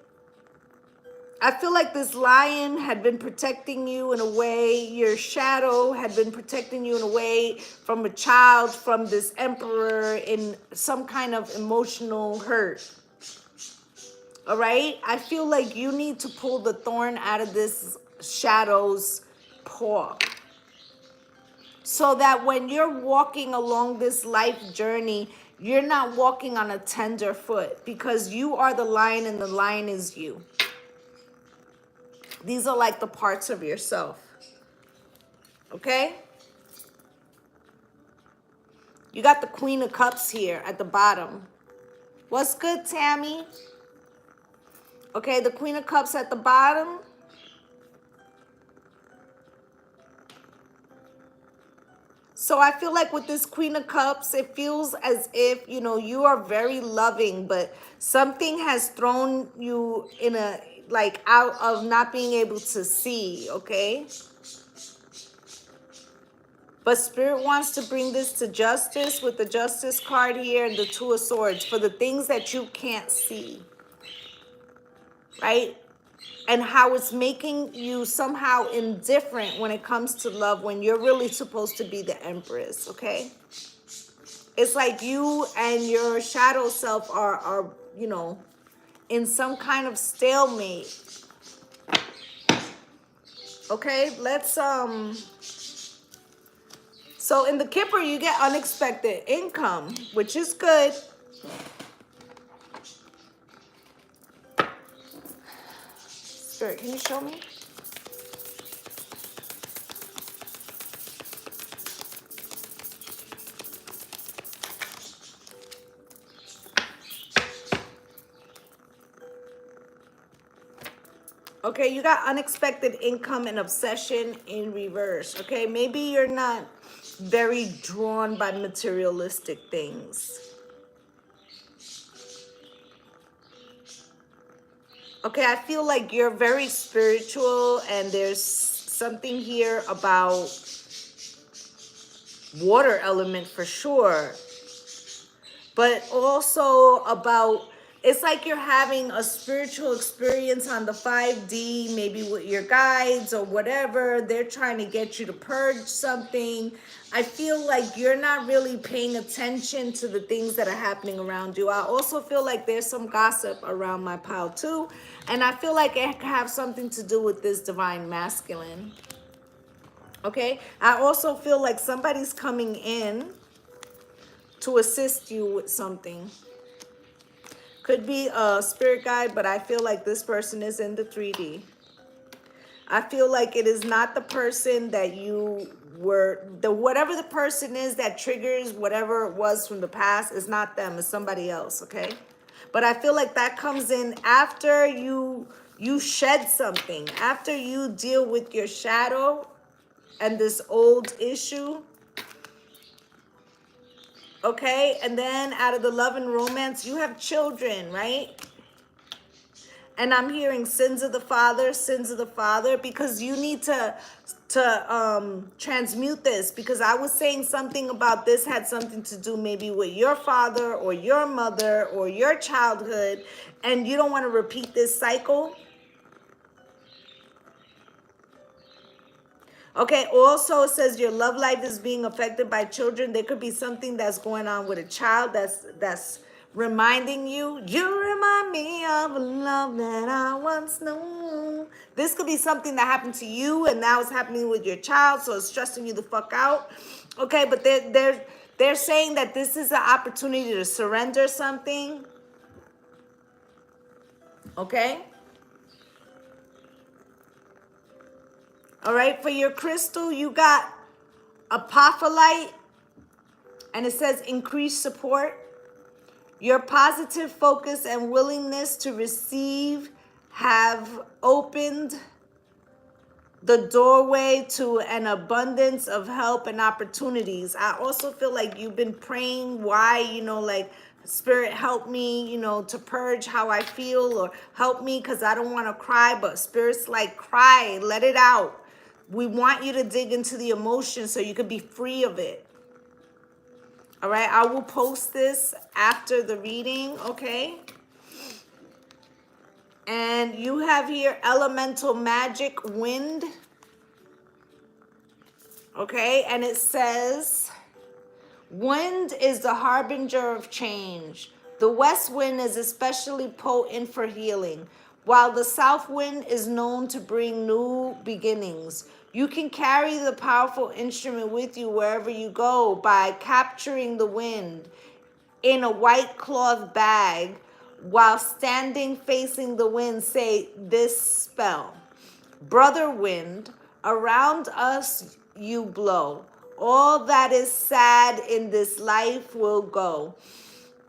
I feel like this lion had been protecting you in a way. Your shadow had been protecting you in a way from a child, from this Emperor, in some kind of emotional hurt. All right? I feel like you need to pull the thorn out of this shadow's paw, so that when you're walking along this life journey, you're not walking on a tender foot, because you are the lion and the lion is you. These are like the parts of yourself. Okay? You got the Queen of Cups here at the bottom. What's good, Tammy? Okay, the Queen of Cups at the bottom. So I feel like with this Queen of Cups, it feels as if, you know, you are very loving, but something has thrown you in a, like, out of not being able to see, okay? But Spirit wants to bring this to justice with the Justice card here and the Two of Swords for the things that you can't see, right? And how it's making you somehow indifferent when it comes to love, when you're really supposed to be the Empress, okay? It's like you and your shadow self are, you know, in some kind of stalemate. Okay, let's, so in the Kipper, you get unexpected income, which is good. Spirit, can you show me? Okay, you got unexpected income and obsession in reverse. Okay, maybe you're not very drawn by materialistic things. Okay, I feel like you're very spiritual, and there's something here about water element for sure, but also about It's like you're having a spiritual experience on the 5D, maybe with your guides or whatever. They're trying to get you to purge something. I feel like you're not really paying attention to the things that are happening around you. I also feel like there's some gossip around my pile too. And I feel like it could have something to do with this divine masculine. Okay? I also feel like somebody's coming in to assist you with something. Could be a spirit guide, but I feel like this person is in the 3D. I feel like it is not the person that you were, whatever the person is that triggers whatever it was from the past is not them, it's somebody else, okay? But I feel like that comes in after you shed something, after you deal with your shadow and this old issue. Okay, and then out of the love and romance, you have children, right? And I'm hearing sins of the father, because you need to transmute this, because I was saying something about this had something to do maybe with your father or your mother or your childhood, and you don't want to repeat this cycle. Okay, also it says your love life is being affected by children. There could be something that's going on with a child that's reminding you, you remind me of a love that I once knew. This could be something that happened to you and now it's happening with your child, so it's stressing you the fuck out. Okay, but they're saying that this is an opportunity to surrender something. Okay? All right, for your crystal, you got apophyllite, and it says increase support. Your positive focus and willingness to receive have opened the doorway to an abundance of help and opportunities. I also feel like you've been praying why, like, Spirit, help me, to purge how I feel, or help me because I don't want to cry. But Spirit's like, cry, let it out. We want you to dig into the emotion so you could be free of it. All right, I will post this after the reading, okay? And you have here elemental magic wind. Okay, and it says, wind is the harbinger of change. The west wind is especially potent for healing, while the south wind is known to bring new beginnings. You can carry the powerful instrument with you wherever you go by capturing the wind in a white cloth bag while standing facing the wind. Say this spell: brother wind, around us you blow. All that is sad in this life will go.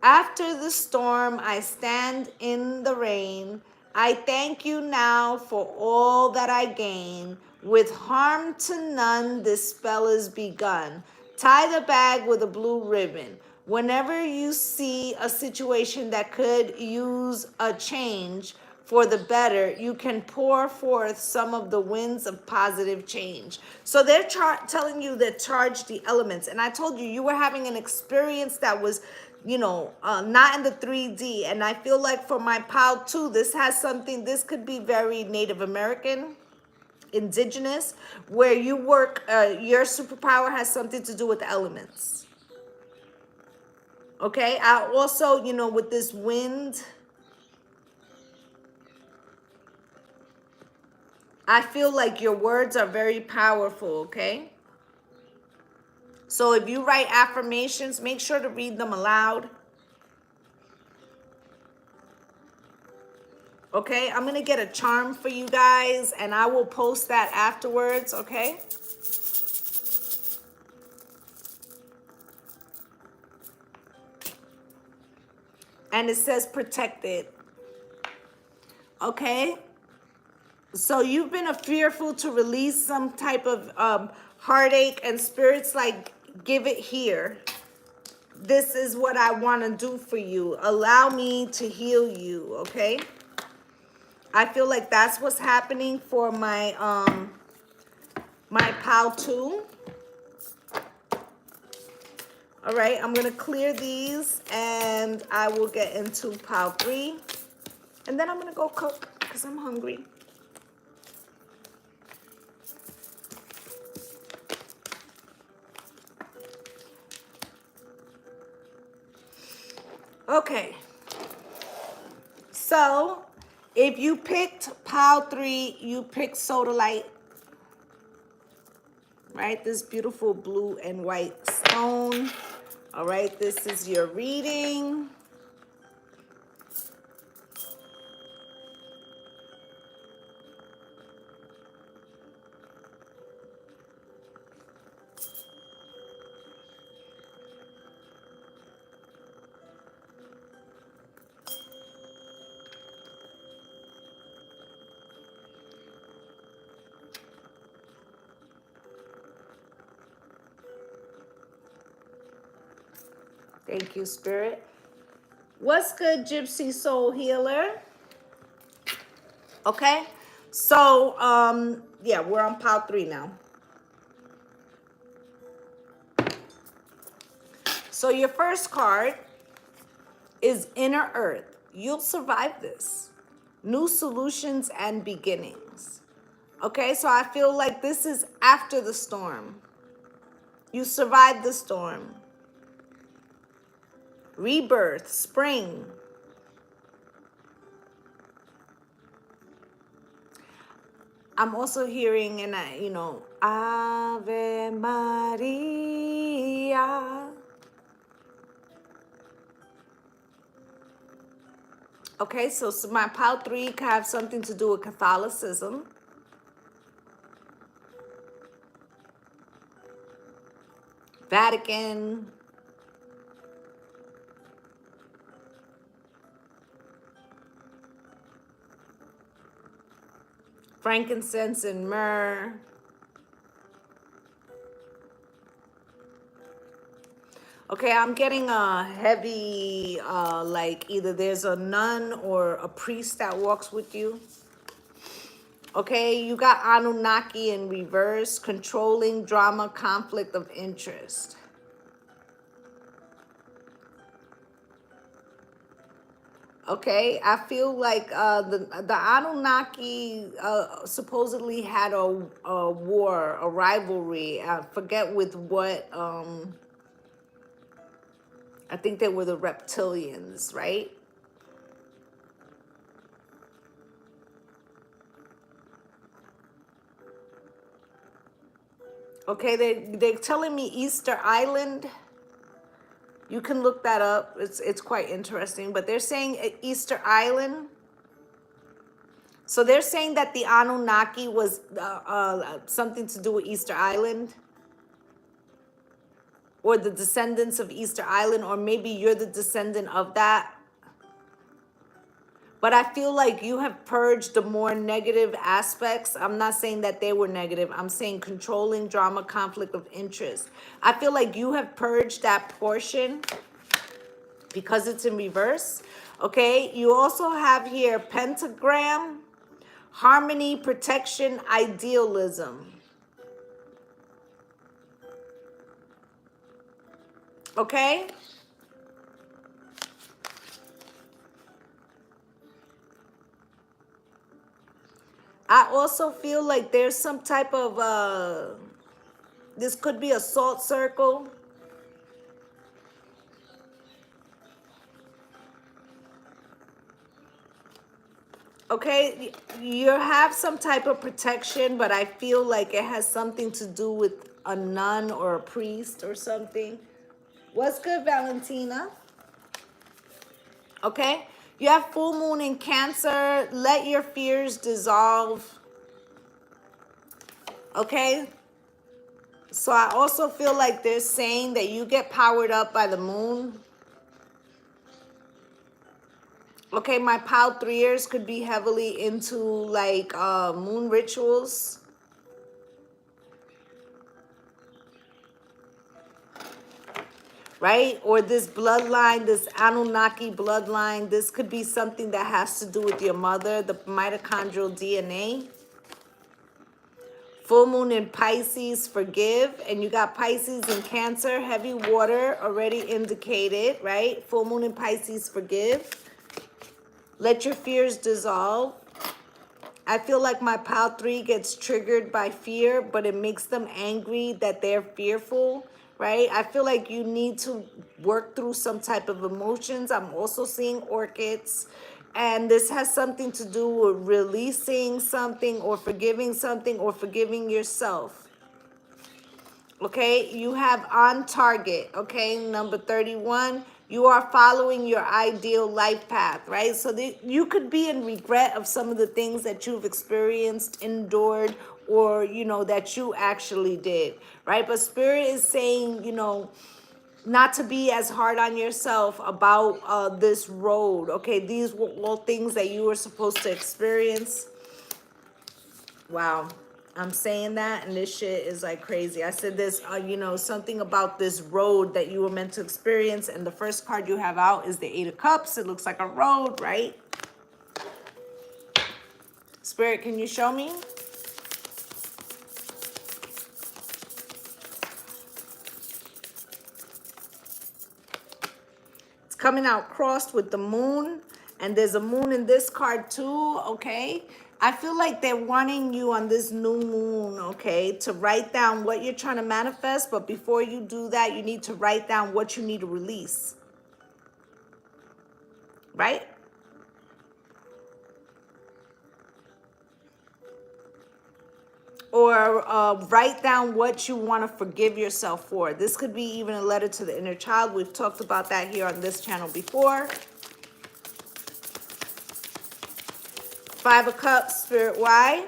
After the storm, I stand in the rain. I thank you now for all that I gain. With harm to none, this spell is begun. Tie the bag with a blue ribbon. Whenever you see a situation that could use a change for the better, you can pour forth some of the winds of positive change. So they're telling you to charge the elements. And I told you, you were having an experience that was, not in the 3D. And I feel like for my pal too, this has something, this could be very Native American, indigenous, where you work, your superpower has something to do with the elements. Okay, I also, with this wind, I feel like your words are very powerful, okay? So if you write affirmations, make sure to read them aloud. Okay, I'm going to get a charm for you guys, and I will post that afterwards, okay? And it says protected. Okay? So you've been fearful to release some type of heartache, and Spirit's like, give it here. This is what I want to do for you. Allow me to heal you, okay? I feel like that's what's happening for my my pal too. All right, I'm gonna clear these and I will get into pile 3. And then I'm gonna go cook because I'm hungry. Okay, so if you picked pile 3, you picked Sodalite, right? This beautiful blue and white stone. All right, this is your reading. Thank you, Spirit. What's good, Gypsy Soul Healer? Okay, so yeah, we're on pile 3 now. So your first card is Inner Earth. You'll survive this. New solutions and beginnings. Okay, so I feel like this is after the storm. You survived the storm. Rebirth, spring. I'm also hearing, and Ave Maria. Okay, so my pile 3 can have something to do with Catholicism. Vatican. Frankincense and myrrh. Okay, I'm getting a heavy, like either there's a nun or a priest that walks with you. Okay, you got Anunnaki in reverse, controlling, drama, conflict of interest. Okay, I feel like the Anunnaki supposedly had a war, a rivalry. I forget with what. I think they were the reptilians, right? Okay, they're telling me Easter Island. You can look that up. It's quite interesting. But they're saying Easter Island. So they're saying that the Anunnaki was something to do with Easter Island. Or the descendants of Easter Island. Or maybe you're the descendant of that. But I feel like you have purged the more negative aspects. I'm not saying that they were negative. I'm saying controlling, drama, conflict of interest. I feel like you have purged that portion because it's in reverse. Okay, you also have here pentagram, harmony, protection, idealism. Okay? I also feel like there's some type of, this could be a salt circle. Okay, you have some type of protection, but I feel like it has something to do with a nun or a priest or something. What's good, Valentina? Okay, you have full moon in Cancer. Let your fears dissolve. Okay, so I also feel like they're saying that you get powered up by the moon. Okay, my pile 3ers could be heavily into like moon rituals. Right? Or this bloodline, this Anunnaki bloodline, this could be something that has to do with your mother, the mitochondrial DNA. Full moon in Pisces, forgive. And you got Pisces and Cancer, heavy water already indicated, right? Full moon in Pisces, forgive. Let your fears dissolve. I feel like my pile 3 gets triggered by fear, but it makes them angry that they're fearful, right? I feel like you need to work through some type of emotions. I'm also seeing orchids. And this has something to do with releasing something or forgiving yourself. Okay, you have on target. Okay, number 31, you are following your ideal life path, right? So you could be in regret of some of the things that you've experienced, endured, or, you know, that you actually did, right? But Spirit is saying, you know, not to be as hard on yourself about this road. Okay, these were all things that you were supposed to experience. Wow. I'm saying that, and this shit is like crazy. I said this, you know, something about this road that you were meant to experience, and the first card you have out is the 8 of Cups. It looks like a road, right? Spirit, can you show me? It's coming out crossed with the moon, and there's a moon in this card too, okay? I feel like they're wanting you on this new moon, okay, to write down what you're trying to manifest, but before you do that, you need to write down what you need to release, right? Or write down what you want to forgive yourself for. This could be even a letter to the inner child. We've talked about that here on this channel before. 5 of Cups, Spirit, why?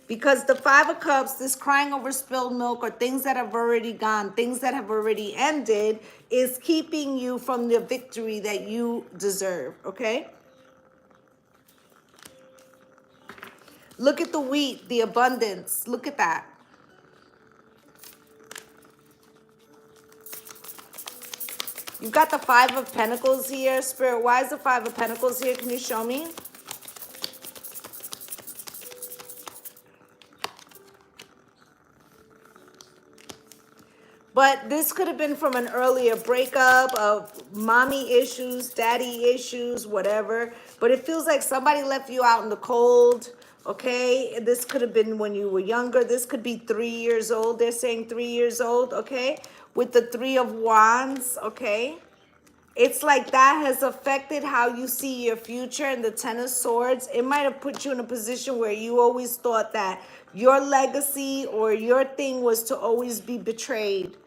Because the 5 of Cups, this crying over spilled milk, or things that have already gone, things that have already ended, is keeping you from the victory that you deserve, okay? Look at the wheat, the abundance. Look at that. You've got the 5 of Pentacles here. Spirit, why is the 5 of Pentacles here? Can you show me? But this could have been from an earlier breakup of mommy issues, daddy issues, whatever. But it feels like somebody left you out in the cold, okay? This could have been when you were younger. This could be 3 years old. They're saying 3 years old, okay? With the 3 of Wands, okay? It's like that has affected how you see your future. And the 10 of Swords, it might have put you in a position where you always thought that your legacy or your thing was to always be betrayed,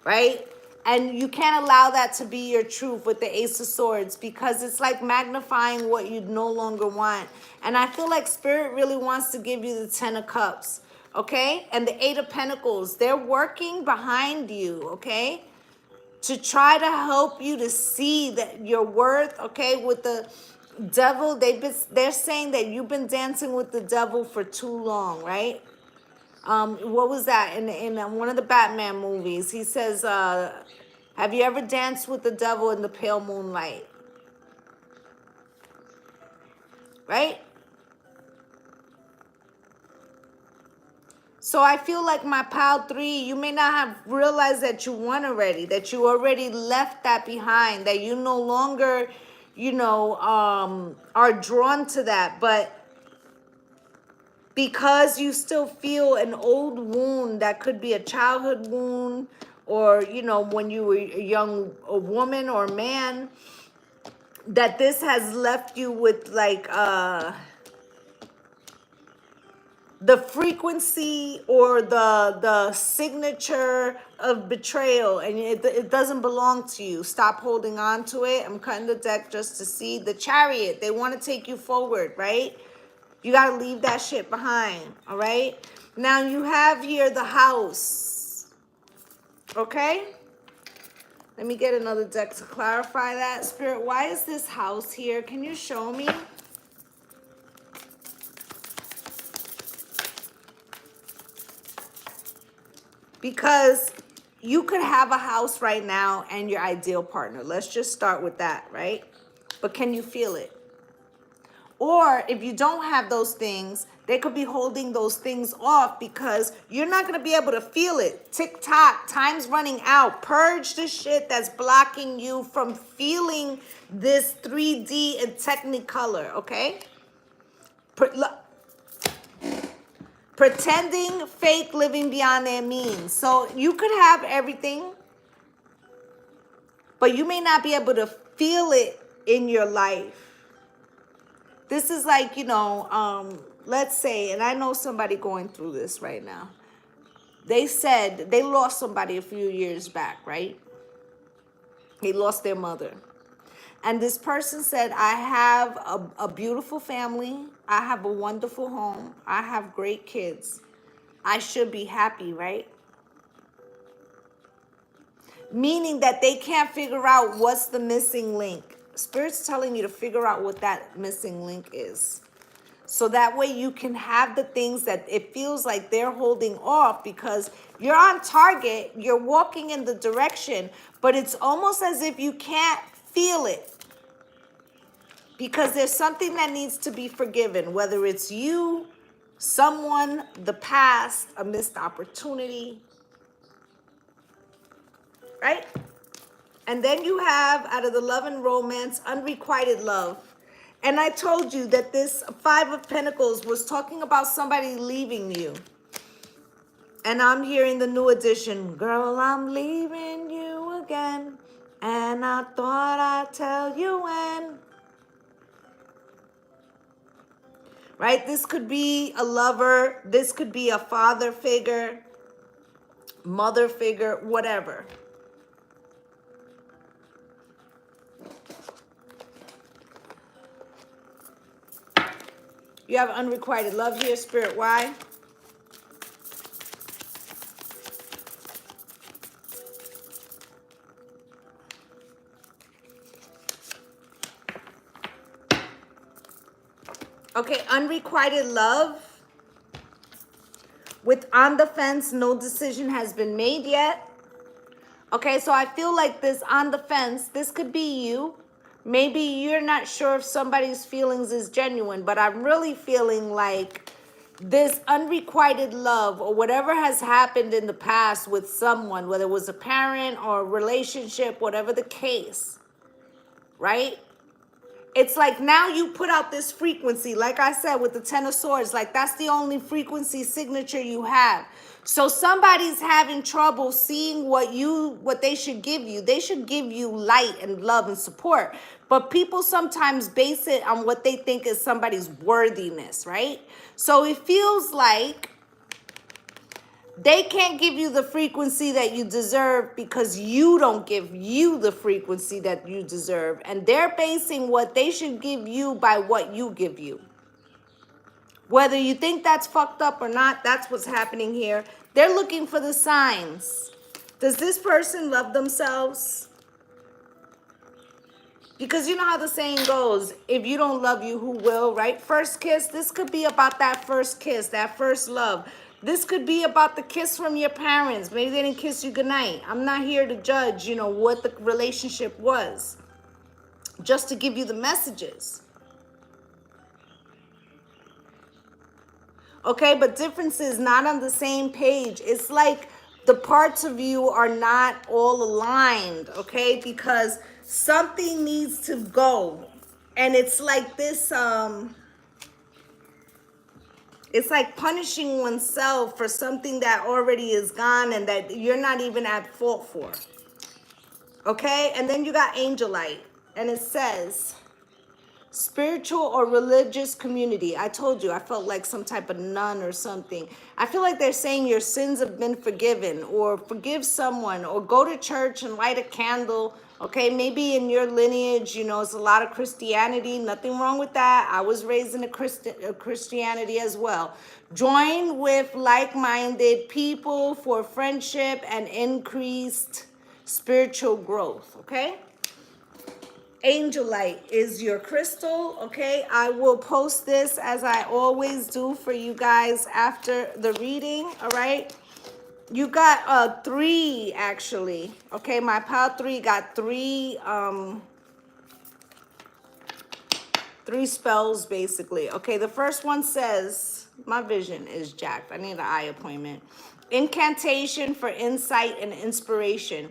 right? And you can't allow that to be your truth with the Ace of Swords, because it's like magnifying what you no longer want. And I feel like Spirit really wants to give you the 10 of Cups, okay? And the 8 of Pentacles, they're working behind you, okay? To try to help you to see that your worth, okay? With the devil, they're saying that you've been dancing with the devil for too long, right? What was that in one of the Batman movies? He says, have you ever danced with the devil in the pale moonlight? Right? So I feel like my pile 3, you may not have realized that you won already, that you already left that behind, that you no longer, you know, are drawn to that. But because you still feel an old wound, that could be a childhood wound, or, you know, when you were a woman or man, that this has left you with like, the frequency or the signature of betrayal, and it doesn't belong to you. Stop holding on to it. I'm cutting the deck just to see the Chariot. They want to take you forward, right? You got to leave that shit behind, all right? Now you have here the House, okay? Let me get another deck to clarify that. Spirit, why is this House here? Can you show me? Because you could have a house right now and your ideal partner. Let's just start with that, right? But can you feel it? Or if you don't have those things, they could be holding those things off because you're not going to be able to feel it. Tick tock, time's running out. Purge the shit that's blocking you from feeling this 3D and Technicolor, okay? Pretending, fake, living beyond their means. So you could have everything, but you may not be able to feel it in your life. This is like, you know, let's say, and I know somebody going through this right now. They said they lost somebody a few years back, right? They lost their mother. And this person said, I have a beautiful family. I have a wonderful home. I have great kids. I should be happy, right? Meaning that they can't figure out what's the missing link. Spirit's telling you to figure out what that missing link is. So that way you can have the things that it feels like they're holding off because you're on target, you're walking in the direction, but it's almost as if you can't feel it. Because there's something that needs to be forgiven, whether it's you, someone, the past, a missed opportunity, right? And then you have, out of the love and romance, unrequited love. And I told you that this Five of Pentacles was talking about somebody leaving you. And I'm hearing the new edition, girl, I'm leaving you again. And I thought I'd tell you when. Right? This could be a lover. This could be a father figure, mother figure, whatever. You have unrequited love here, Spirit. Why? Okay, unrequited love. With on the fence, no decision has been made yet. Okay, so I feel like this on the fence, this could be you. Maybe you're not sure if somebody's feelings is genuine, but I'm really feeling like this unrequited love or whatever has happened in the past with someone, whether it was a parent or a relationship, whatever the case, right? It's like now you put out this frequency, like I said, with the Ten of Swords, like that's the only frequency signature you have. So somebody's having trouble seeing what they should give you. They should give you light and love and support. But people sometimes base it on what they think is somebody's worthiness, right? So it feels like they can't give you the frequency that you deserve because you don't give you the frequency that you deserve. And they're basing what they should give you by what you give you. Whether you think that's fucked up or not, that's what's happening here. They're looking for the signs. Does this person love themselves? Because you know how the saying goes, if you don't love you, who will, right? First kiss, this could be about that first kiss, that first love. This could be about the kiss from your parents. Maybe they didn't kiss you goodnight. I'm not here to judge, you know, what the relationship was. Just to give you the messages. Okay, but differences not on the same page. It's like the parts of you are not all aligned, okay? Because something needs to go. And it's like this, it's like punishing oneself for something that already is gone and that you're not even at fault for. Okay? And then you got Angelite. And it says, spiritual or religious community. I told you, I felt like some type of nun or something. I feel like they're saying your sins have been forgiven, or forgive someone, or go to church and light a candle. Okay, maybe in your lineage, you know, it's a lot of Christianity. Nothing wrong with that. I was raised in a Christianity as well. Join with like-minded people for friendship and increased spiritual growth, okay? Angelite is your crystal, okay? I will post this as I always do for you guys after the reading, all right? You got 3 actually, okay? My pile 3 got 3 3 spells, basically. Okay, the first one says, my vision is jacked. I need an eye appointment. Incantation for insight and inspiration.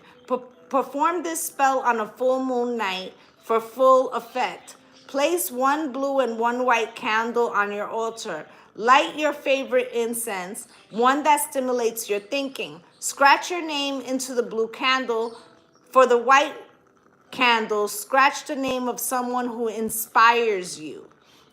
Perform this spell on a full moon night for full effect. Place 1 blue and 1 white candle on your altar. Light your favorite incense, one that stimulates your thinking. Scratch your name into the blue candle. For the white candle, scratch the name of someone who inspires you.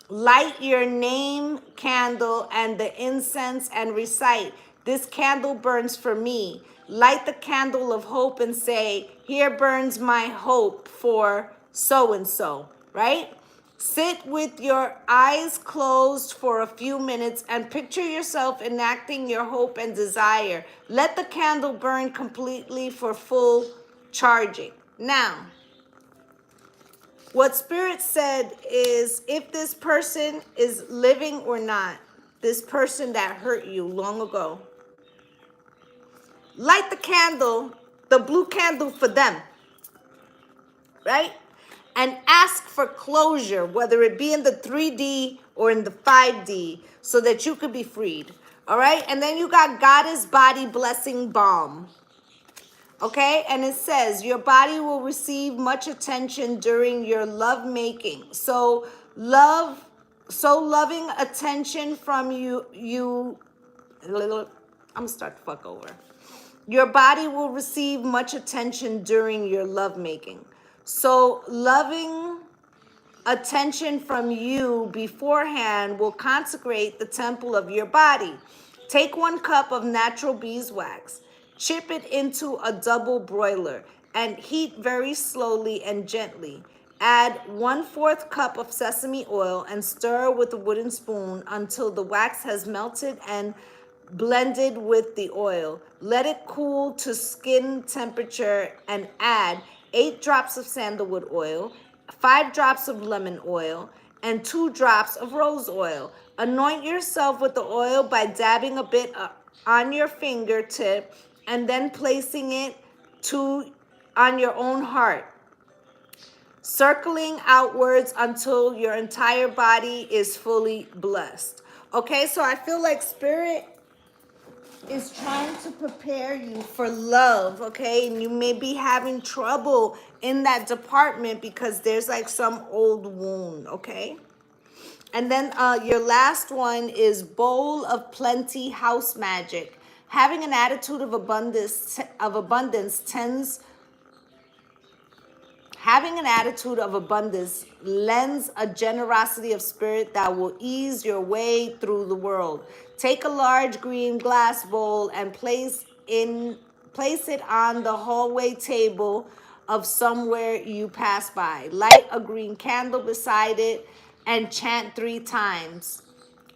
Light your name candle and the incense and recite, "This candle burns for me." Light the candle of hope and say, "Here burns my hope for so-and-so," right? Sit with your eyes closed for a few minutes and picture yourself enacting your hope and desire. Let the candle burn completely for full charging. Now, what Spirit said is, if this person is living or not, this person that hurt you long ago, light the candle, the blue candle for them, right? And ask for closure, whether it be in the 3D or in the 5D, so that you could be freed, all right? And then you got Goddess Body Blessing Balm. Okay, and it says your body will receive much attention during your love making. So loving attention from you. I'm gonna start the fuck over. Your body will receive much attention during your love making. So loving attention from you beforehand will consecrate the temple of your body. Take 1 cup of natural beeswax. Chip it into a double broiler and heat very slowly and gently. Add 1/4 cup of sesame oil and stir with a wooden spoon until the wax has melted and blended with the oil. Let it cool to skin temperature and add 8 drops of sandalwood oil, 5 drops of lemon oil, and 2 drops of rose oil. Anoint yourself with the oil by dabbing a bit on your fingertip and then placing it on your own heart, circling outwards until your entire body is fully blessed. Okay, so I feel like Spirit is trying to prepare you for love, okay? And you may be having trouble in that department because there's like some old wound, okay? And then your last one is Bowl of Plenty House Magic. Having an attitude of abundance lends a generosity of spirit that will ease your way through the world. Take a large green glass bowl and place it on the hallway table of somewhere you pass by. Light a green candle beside it and chant 3 times.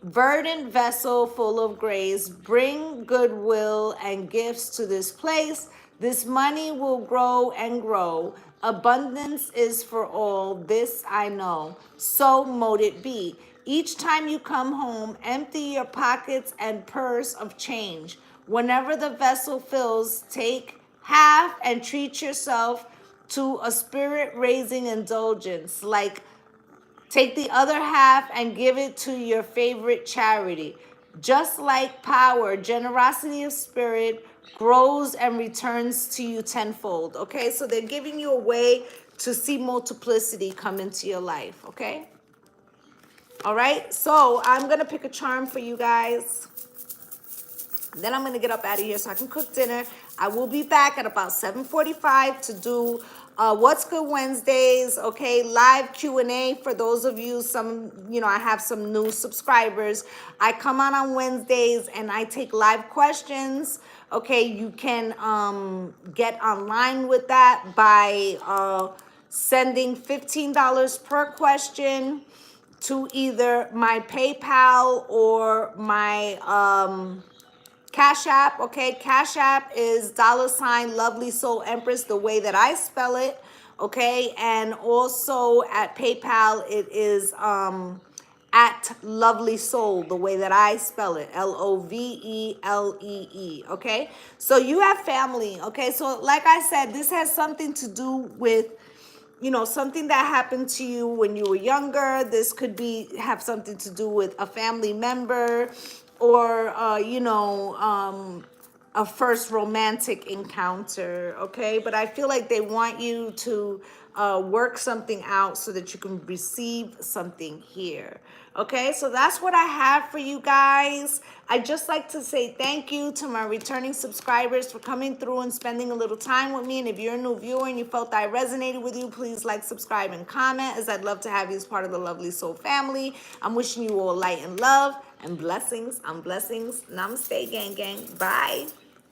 Verdant vessel full of grace, bring goodwill and gifts to this place. This money will grow and grow. Abundance is for all, this I know. So mote it be. Each time you come home, empty your pockets and purse of change. Whenever the vessel fills, take half and treat yourself to a spirit-raising indulgence, like take the other half and give it to your favorite charity. Just like power, generosity of spirit grows and returns to you tenfold. Okay, so they're giving you a way to see multiplicity come into your life. Okay, all right, so I'm gonna pick a charm for you guys. Then I'm gonna get up out of here so I can cook dinner. I will be back at about 7:45 to do What's Good Wednesdays, okay, live Q&A for those of you, I have some new subscribers. I come on Wednesdays and I take live questions, okay. You can get online with that by sending $15 per question to either my PayPal or my Cash App, okay? Cash App is $ Lovely Soul Empress, the way that I spell it, okay? And also at PayPal, it is at Lovely Soul, the way that I spell it, Lovelee, okay? So you have family, okay? So like I said, this has something to do with you know, something that happened to you when you were younger. This could have something to do with a family member, or a first romantic encounter. Okay, but I feel like they want you to work something out so that you can receive something here. Okay, so that's what I have for you guys. I just like to say thank you to my returning subscribers for coming through and spending a little time with me. And if you're a new viewer and you felt that I resonated with you, please like, subscribe, and comment, as I'd love to have you as part of the Lovely Soul family. I'm wishing you all light and love and blessings on blessings. Namaste, gang gang. Bye.